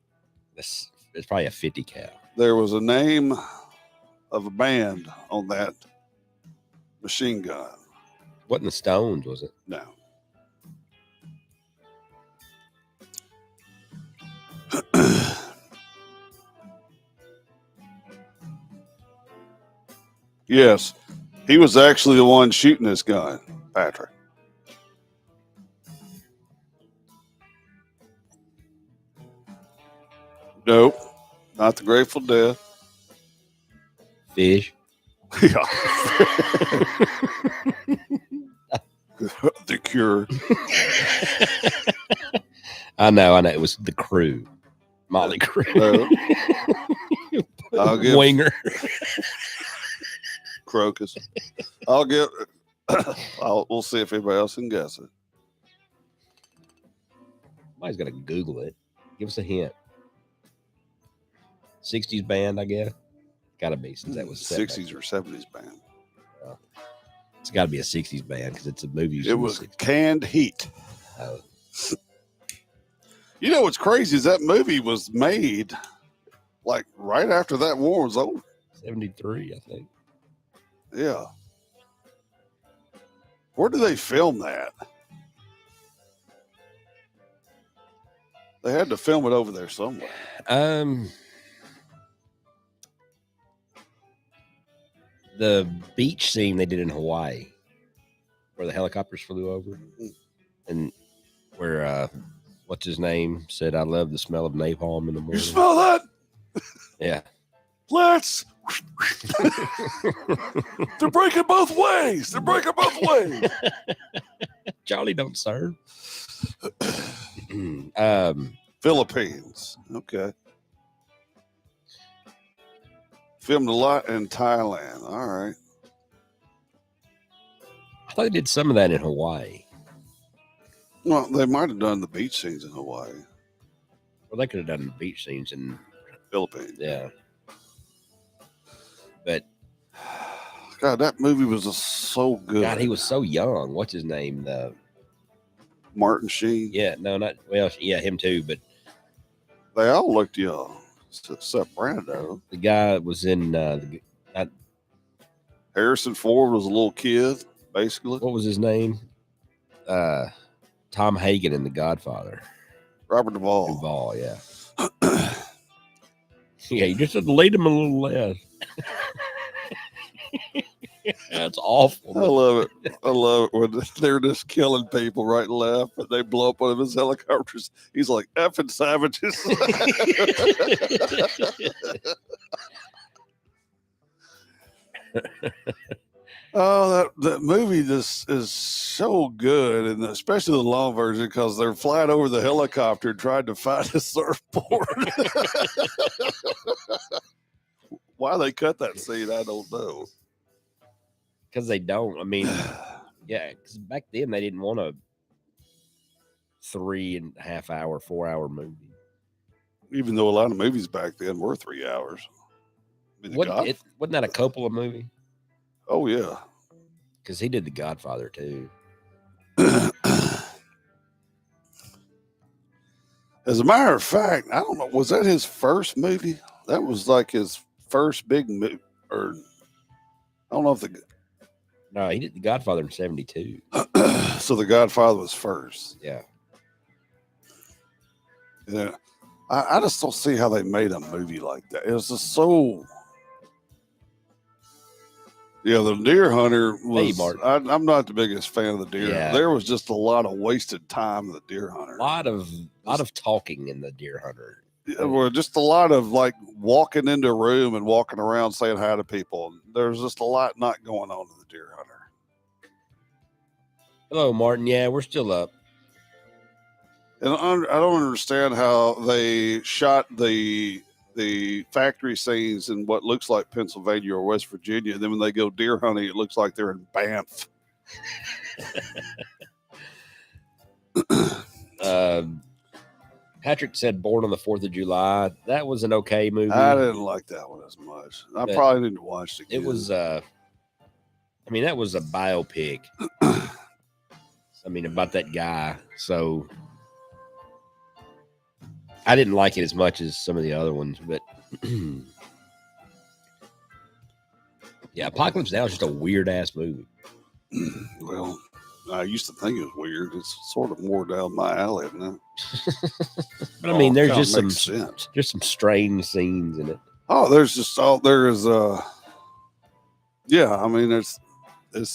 It's probably a 50 cal. There was a name of a band on that machine gun. Wasn't the Stones, was it? No. Yes, he was actually the one shooting this gun, Patrick. Nope, not the Grateful Dead. Fish. Yeah. The Cure. I know. It was the Crew. Motley Crue. No. I'll give Winger. Crocus. I'll get. We'll see if anybody else can guess it. Somebody's got to Google it. Give us a hint. 60s band, I guess. Got to be, since that was 60s or 70s band. It's got to be a 60s band because it's a movie. It was Canned Heat. Oh. You know what's crazy is that movie was made like right after that war was over. 73, I think. Yeah. Where did they film that? They had to film it over there somewhere. The beach scene they did in Hawaii, where the helicopters flew over, and where what's his name said, "I love the smell of napalm in the morning." You smell that? Yeah. Let's. They're breaking both ways. They're breaking both ways. Charlie don't serve. Philippines. Okay. Filmed a lot in Thailand. All right. I thought they did some of that in Hawaii. Well, they might have done the beach scenes in Hawaii. Well, they could have done the beach scenes in Philippines. Yeah. But God, that movie was just so good. God, he was so young. What's his name? Martin Sheen. Yeah, no, not well. Yeah, him too. But they all looked young, except Brando. The guy was in. Harrison Ford was a little kid, basically. What was his name? Tom Hagen in The Godfather. Robert Duvall. Duvall, yeah. Yeah, you just have to lead him a little less. That's awful. I love it. I love it when they're just killing people right and left, and they blow up one of his helicopters. He's like, effing savages. Oh, that movie just is so good, and especially the long version because they're flying over the helicopter trying to find a surfboard. Why they cut that scene, I don't know. Because they don't. I mean, yeah, because back then they didn't want a 3.5 hour, 4 hour movie. Even though a lot of movies back then were 3 hours. I mean, Wasn't that a Coppola movie? Oh yeah, Because he did The Godfather too. As a matter of fact, I don't know. Was that his first movie? That was like his first big movie, or I don't know if No, he did The Godfather in 72. so the Godfather was first. Yeah. Yeah, I just don't see how they made a movie like that. It was just so. Yeah, the Deer Hunter was. Mark. I'm not the biggest fan of the Deer. Yeah. There was just a lot of wasted time in the Deer Hunter. A lot of talking in the Deer Hunter. Yeah, well, just a lot of like walking into a room and walking around saying hi to people. There's just a lot not going on in the Deer Hunter. Hello, Martin. Yeah, we're still up. And I don't understand how they shot the factory scenes in what looks like Pennsylvania or West Virginia. And then when they go deer hunting, it looks like they're in Banff. Patrick said Born on the 4th of July. That was an okay movie. I didn't like that one as much. I probably need to watch it again. It was, I mean, that was a biopic. I mean, about that guy. So I didn't like it as much as some of the other ones, but yeah, Apocalypse Now is just a weird ass movie. Well, I used to think it was weird. It's sort of more down my alley, isn't it? But I mean, there's just some sense. just some strange scenes in it. Oh, there's just there is yeah, I mean it's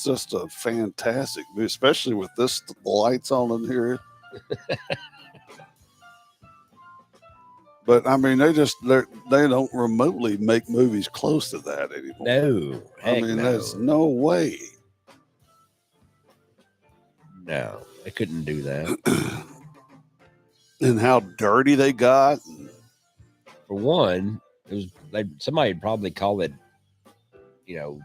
just a fantastic movie, especially with the lights on in here. But I mean, they don't remotely make movies close to that anymore. No, I mean, there's no way. No, they couldn't do that. And how dirty they got. For one, it was somebody would probably call it, too.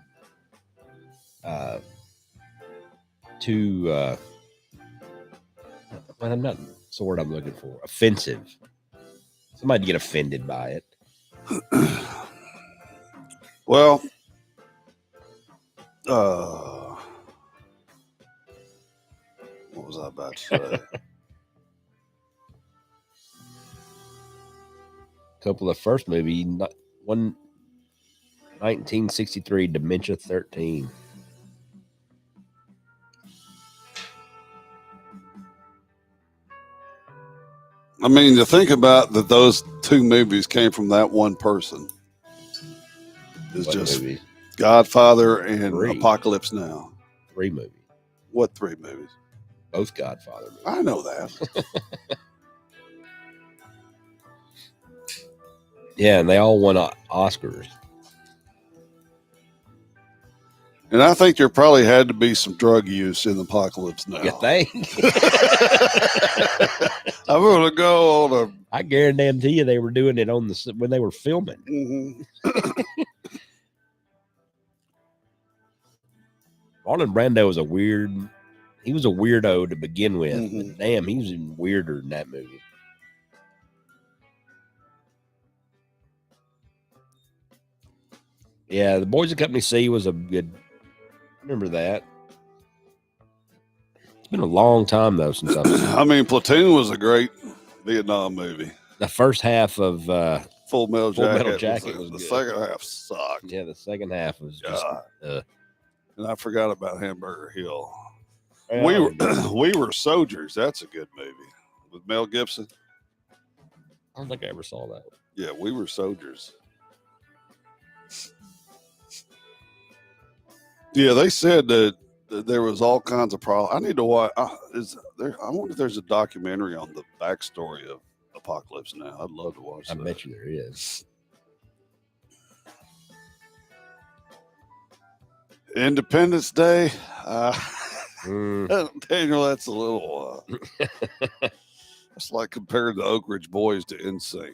I'm not the word I'm looking for. Offensive. Somebody get offended by it. Well, what was I about to say? Couple of first movie, 1963, Dementia 13. I mean, to think about that those two movies came from that one person is just movies? Godfather and 3. Apocalypse Now. 3 movies. What 3 movies? Both Godfather movies. I know that. Yeah, and they all won Oscars. And I think there probably had to be some drug use in Apocalypse Now. You think? I'm going to go on a... I guarantee you they were doing it when they were filming. Mm-hmm. Marlon Brando was he was a weirdo to begin with. Mm-hmm. But damn, he was even weirder in that movie. Yeah, The Boys of Company C was a good... Remember that. It's been a long time, though, since I've seen it. I mean, Platoon was a great Vietnam movie. The first half of Full Metal Jacket was the good. second half sucked. Yeah, the second half was just... and I forgot about Hamburger Hill. Well, We Were Soldiers. That's a good movie with Mel Gibson. I don't think I ever saw that. Yeah, We Were Soldiers. Yeah, they said that there was all kinds of problems. I need to watch. I wonder if there's a documentary on the backstory of Apocalypse Now. I'd love to watch that. I bet you there is. Independence Day. Mm. Daniel, that's a little. It's like comparing the Oak Ridge Boys to NSYNC.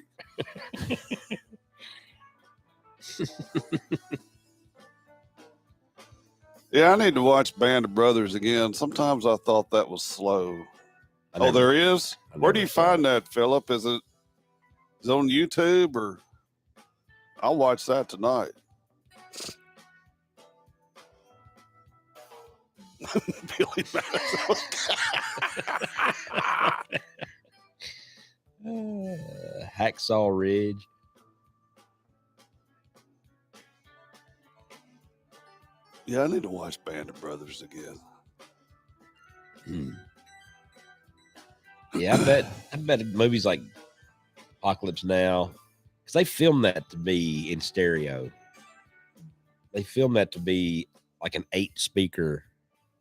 Yeah, I need to watch Band of Brothers again. Sometimes I thought that was slow. There is. Where do you find that, Philip? Is it on YouTube or? I'll watch that tonight. Billy Madison. Hacksaw Ridge. Yeah, I need to watch Band of Brothers again. Yeah, I bet movies like Apocalypse Now, because they filmed that to be in stereo. They filmed that to be like an 8-speaker.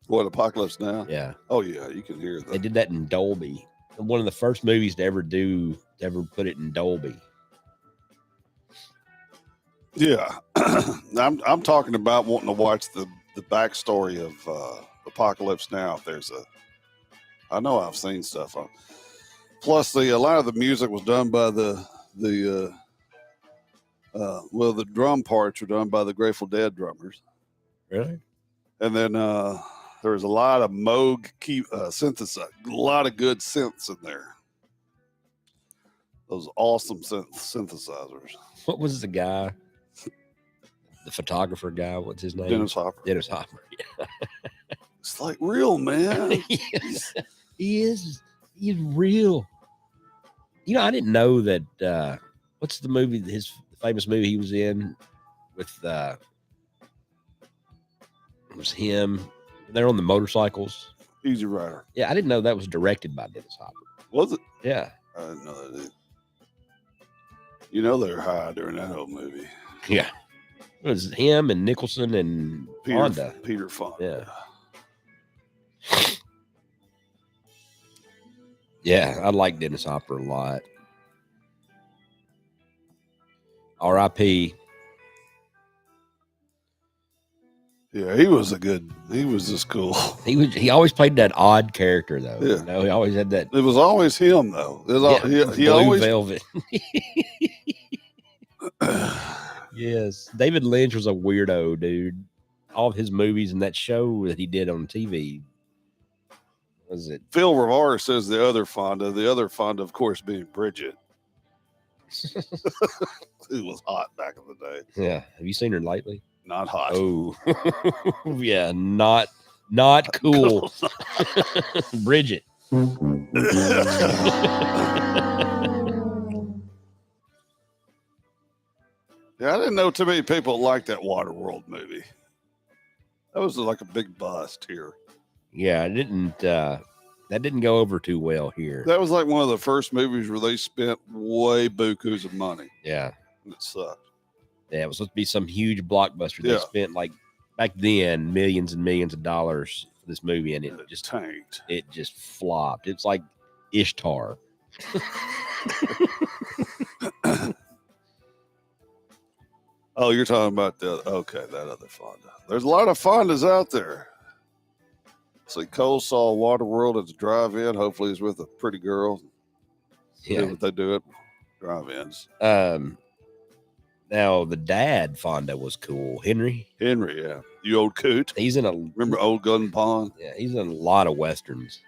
What, Apocalypse Now? Yeah. Oh yeah, you can hear that. They did that in Dolby. One of the first movies to ever put it in Dolby. Yeah, I'm talking about wanting to watch the backstory of Apocalypse Now. If there's I know I've seen stuff on. Plus, a lot of the music was done by the drum parts were done by the Grateful Dead drummers. Really? And then there was a lot of Moog synthesizer, a lot of good synths in there. Those awesome synthesizers. What was the guy? The photographer guy? What's his name? Dennis Hopper. Dennis Hopper. Yeah. It's like real, man. Yes, he is. He's real. You know, I didn't know that. What's the movie? His famous movie he was in with. It was him. They're on the motorcycles. Easy Rider. Yeah, I didn't know that was directed by Dennis Hopper. Was it? Yeah. I didn't know that either. You know they're high during that whole movie. Yeah. It was him and Nicholson and Fonda. Peter Fonda. Yeah. Yeah, I like Dennis Hopper a lot. R.I.P. Yeah, he was just cool. He always played that odd character though. Yeah. You know, he always had that. It was always him though. He Blue always Velvet. Yes. David Lynch was a weirdo, dude. All of his movies and that show that he did on TV. Was it? Phil Rivara says the other Fonda, of course, being Bridget. It was hot back in the day. Yeah. Have you seen her lately? Not hot. Oh, yeah. Not cool. Bridget. Yeah, I didn't know too many people liked that Waterworld movie. That was like a big bust here. Yeah, I didn't. That didn't go over too well here. That was like one of the first movies where they spent way bukus of money. Yeah, and it sucked. Yeah, it was supposed to be some huge blockbuster. They spent like back then millions and millions of dollars for this movie, and it just tanked. It just flopped. It's like Ishtar. Oh, you're talking about that other Fonda. There's a lot of Fondas out there. See, Cole saw Waterworld at the drive-in. Hopefully he's with a pretty girl. Yeah. What they do at drive-ins. Now the dad Fonda was cool. Henry, yeah. You old coot. He's in remember Old Gun Pond? Yeah, he's in a lot of westerns.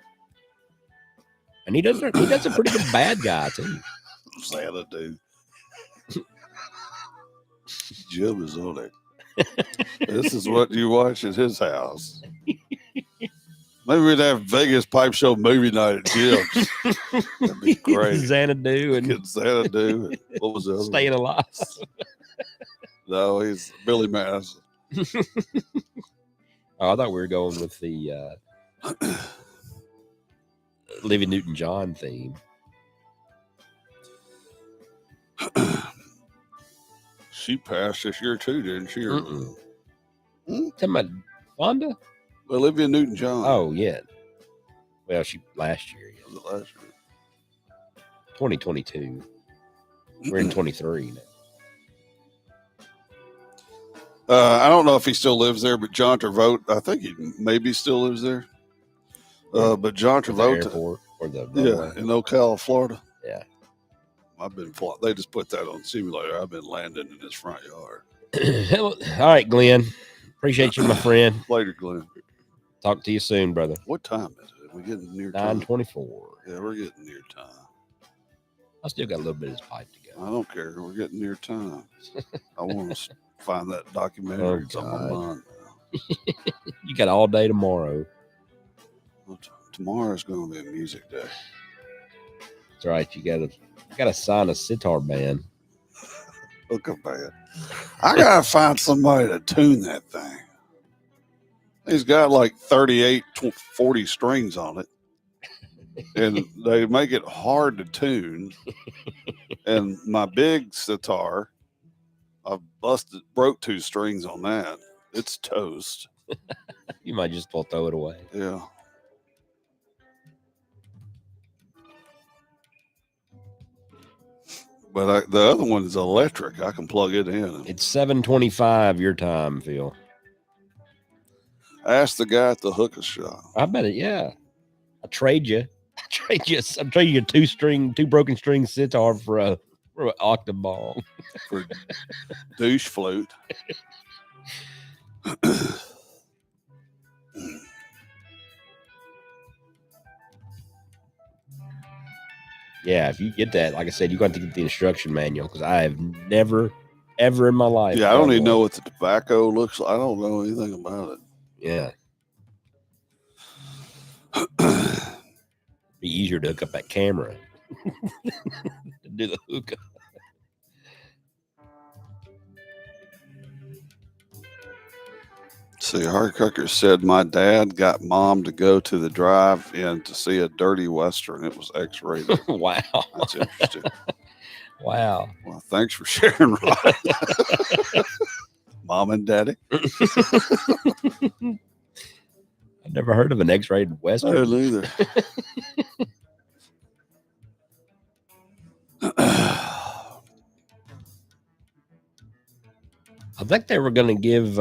And he does a pretty good bad guy too. Santa dude. Jim is on it. This is what you watch at his house. Maybe we'd have Vegas Pipe Show movie night at Jim's. That'd be great. Xanadu and Xanadu. What was the other Staying one? Alive. No, he's Billy Madison. Oh, I thought we were going with the Olivia Newton-John theme. She passed this year too, didn't she? Talking about Fonda? Olivia Newton-John. Oh, yeah. Well, she last year. Yeah. Was it last year? 2022. We're in 23 now. I don't know if he still lives there, but John Travolta, I think he maybe still lives there. But John At the Travolta, airport or the yeah, runway. in Ocala, Florida. Yeah. I've been flying. They just put that on simulator. I've been landing in his front yard. All right, Glenn. Appreciate you, my friend. Later, Glenn. Talk to you soon, brother. What time is it? We're getting near time. 9:24. Yeah, we're getting near time. I still got a little bit of this pipe to go. I don't care. We're getting near time. I want to find that documentary. Oh, it's on my mind now. You got all day tomorrow. Well, tomorrow's going to be a music day. That's right. You gotta sign a sitar band. Look at that. I gotta find somebody to tune that thing. He's got like 38, 40 strings on it. And they make it hard to tune. And my big sitar, I've broke 2 strings on that. It's toast. You might just well throw it away. Yeah. But the other one is electric. I can plug it in. It's 7:25 your time, Phil. Ask the guy at the hookah shop. I bet it. Yeah, I trade you a 2 broken string sitar for an octave ball. For douche flute. Yeah, if you get that, like I said, you're going to get the instruction manual because I have never, ever in my life. Yeah, I don't even know what the tobacco looks like. I don't know anything about it. Yeah. Be easier to hook up that camera to do the hookah. See, Hardcracker said my dad got mom to go to the drive-in to see a dirty Western. It was X-rated. Wow. That's interesting. Wow. Well, thanks for sharing, Rod. Mom and Daddy. I've never heard of an X-rated I Western. didn't either. I think they were going to give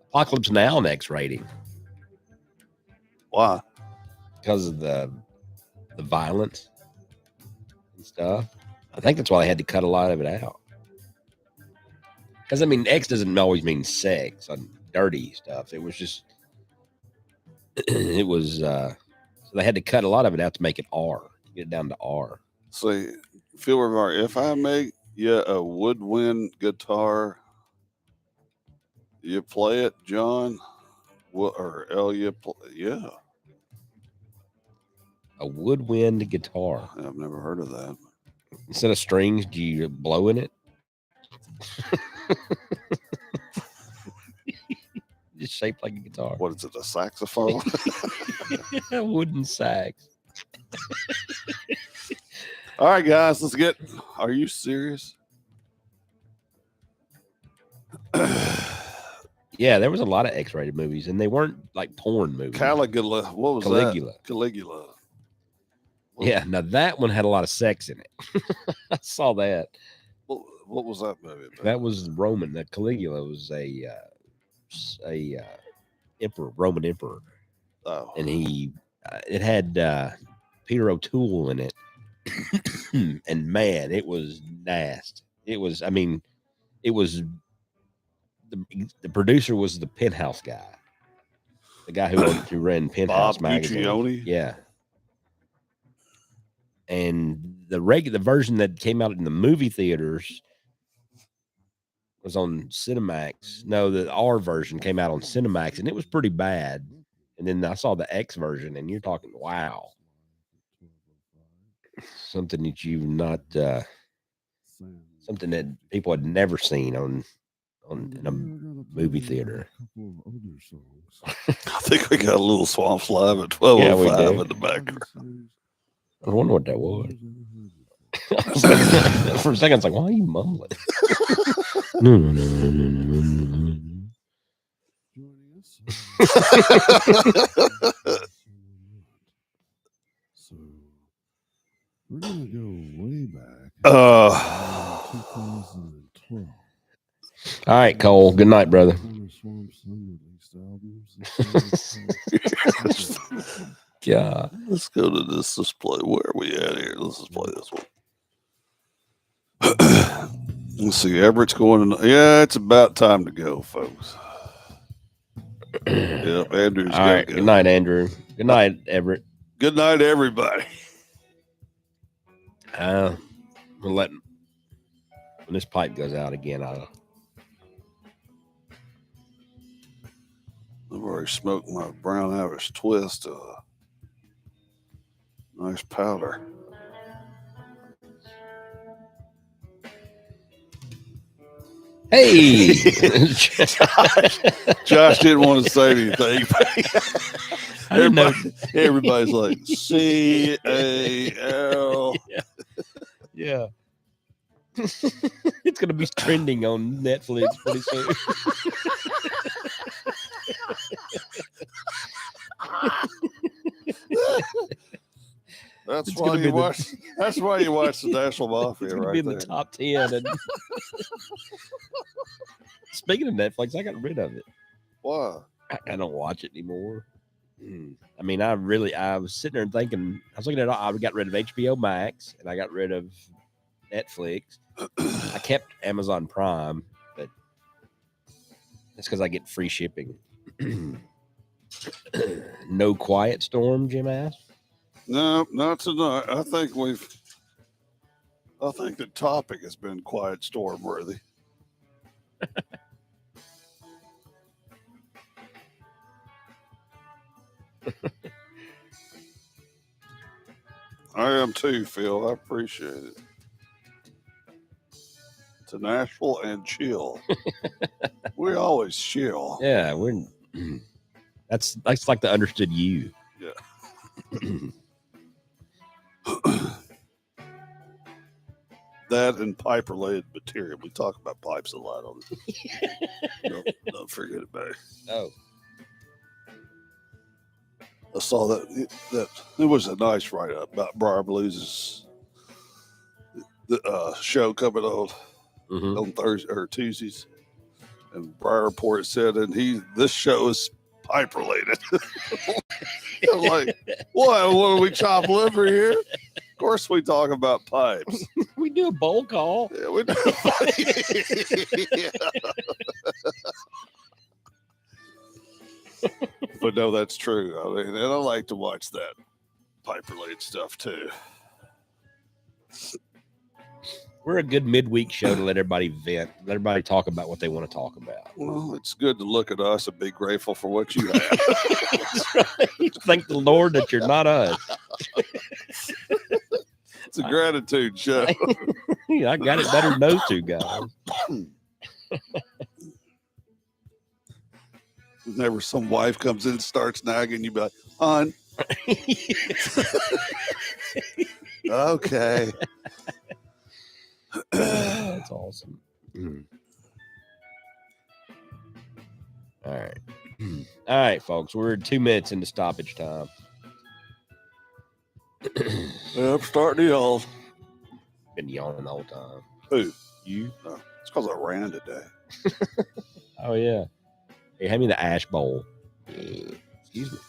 Apocalypse Now an X rating. Why? Because of the violence and stuff. I think that's why they had to cut a lot of it out. Because, I mean, X doesn't always mean sex and dirty stuff. It was just, so they had to cut a lot of it out to make it R, to get it down to R. See, Phil Rivera, if I make you a woodwind guitar, you play it, John? Or L, you play? Yeah. A woodwind guitar. I've never heard of that. Instead of strings, do you blow in it? Just shaped like a guitar. What is it, a saxophone? Wooden sax. All right, guys, let's get. Are you serious? Yeah, there was a lot of X-rated movies, and they weren't like porn movies. Caligula. What was Caligula. that? Caligula. Yeah, now that one had a lot of sex in it. I saw that. What was that movie about? That was Roman. That Caligula was a emperor, Roman emperor, Oh. and it had Peter O'Toole in it, and man, it was nasty. It was, I mean, it was the producer was the Penthouse guy, the guy who ran Penthouse Bob magazine. Guccione? Yeah. And the version that came out in the movie theaters was on Cinemax. No, the R version came out on Cinemax, and it was pretty bad. And then I saw the X version, and you're talking, wow, something that you've not, something that people had never seen in a movie theater. I think we got a little Swamps Live at 12:05 in the background. I wonder what that was. For a second, I was like, why are you mumbling? No. So we're gonna go way back. 2012. All right, Cole. Good night, brother. Corner Swamp Sun released albums. God. Let's go to this display. Where are we at here? Let's just play this one. Let's see. Everett's going. Yeah, it's about time to go, folks. Yep, Andrew's All right. go. Good night, Andrew. Good night, Everett. Good night, everybody. We'll let when this pipe goes out again. I've already smoked my brown Irish twist. Nice powder. Hey, Josh didn't want to say anything. I didn't know. Everybody's like CAL. Yeah. It's gonna be trending on Netflix pretty soon. That's It's why gonna you be watch. That's why you watch the Nashville Mafia, It's gonna right be in there. the top 10. And speaking of Netflix, I got rid of it. Why? I don't watch it anymore. I mean, I was sitting there and thinking, I was looking at I got rid of HBO Max and I got rid of Netflix. I kept Amazon Prime, but that's because I get free shipping. No Quiet Storm, Jim asked. No, not tonight. I think the topic has been quiet storm worthy. I am too, Phil. I appreciate it. To Nashville and chill. We always chill. Yeah, that's like the understood you. Yeah. That and pipe related material. We talk about pipes a lot on it. Don't forget about it. Oh, I saw that it was a nice write up about Briar Blues' show coming on Thursday or Tuesdays, and Briar Report said, and this show is pipe related. I'm like, what do we chop liver here? Of course, we talk about pipes. we do a bowl call. Yeah, we do. But no, that's true. I mean, and I like to watch that pipe related stuff too. We're a good midweek show to let everybody vent, let everybody talk about what they want to talk about. Well, it's good to look at us and be grateful for what you have. That's right. Thank the Lord that you're not us. It's a gratitude show. Yeah, I got it better than those two guys. Whenever some wife comes in and starts nagging, you be like, hon. Okay. That's awesome. All right. All right, folks. We're 2 minutes into stoppage time. Yep, starting to yawn. Been yawning the whole time. Who? You? No, it's because I ran today. Oh, yeah. Hey, hand me the ash bowl. Excuse me.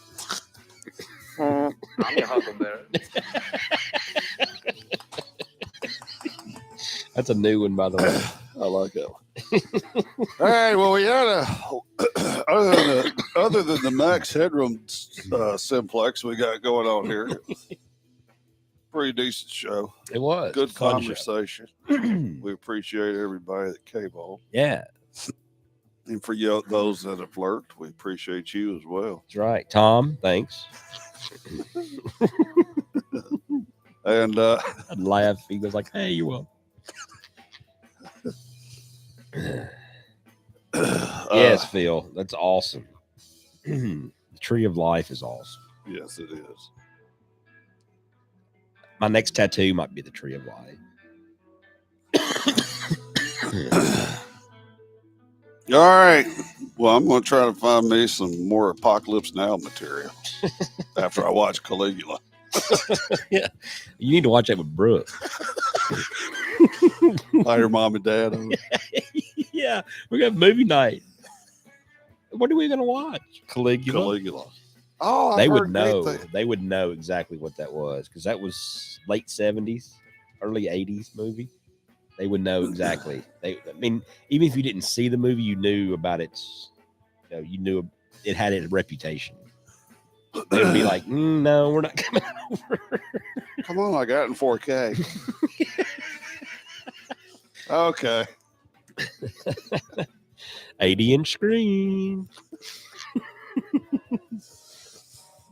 I'm your huckleberry. That's a new one, by the way. I like that one. All right. Well, we had other than the Max Headroom simplex we got going on here. Pretty decent show. It was. Good Fun conversation. show. We appreciate everybody that came on. Yeah, And for those that have lurked, we appreciate you as well. that's right. Tom, thanks. And I'd laugh. He was like, hey, you're welcome. Yes, Phil. That's awesome. The Tree of Life is awesome. Yes, it is. My next tattoo might be the Tree of Life. All right. Well, I'm going to try to find me some more Apocalypse Now material after I watch Caligula. Yeah, you need to watch that with Brooke. Hi, your mom and dad. Yeah, we got movie night. What are we gonna watch? Caligula. Caligula. Oh, I've They would heard great know. things. They would know exactly what that was because that was late 70s, early 80s movie. They would know exactly. I mean, even if you didn't see the movie, you knew about its. You knew it had its reputation. They would be like, "No, we're not coming over." Come on, I got it in 4K. Okay. 80-inch screen.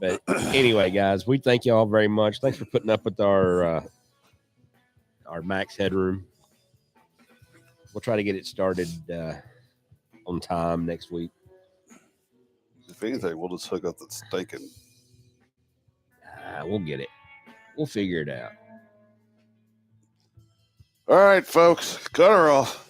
But anyway, guys, we thank you all very much. Thanks for putting up with our max headroom. We'll try to get it started on time next week. If anything, we'll just hook up the steak and We'll get it. We'll figure it out. all right, folks, cut her off.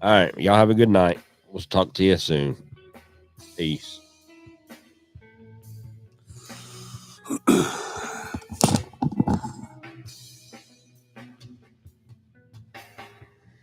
All right. Y'all have a good night. We'll talk to you soon. Peace.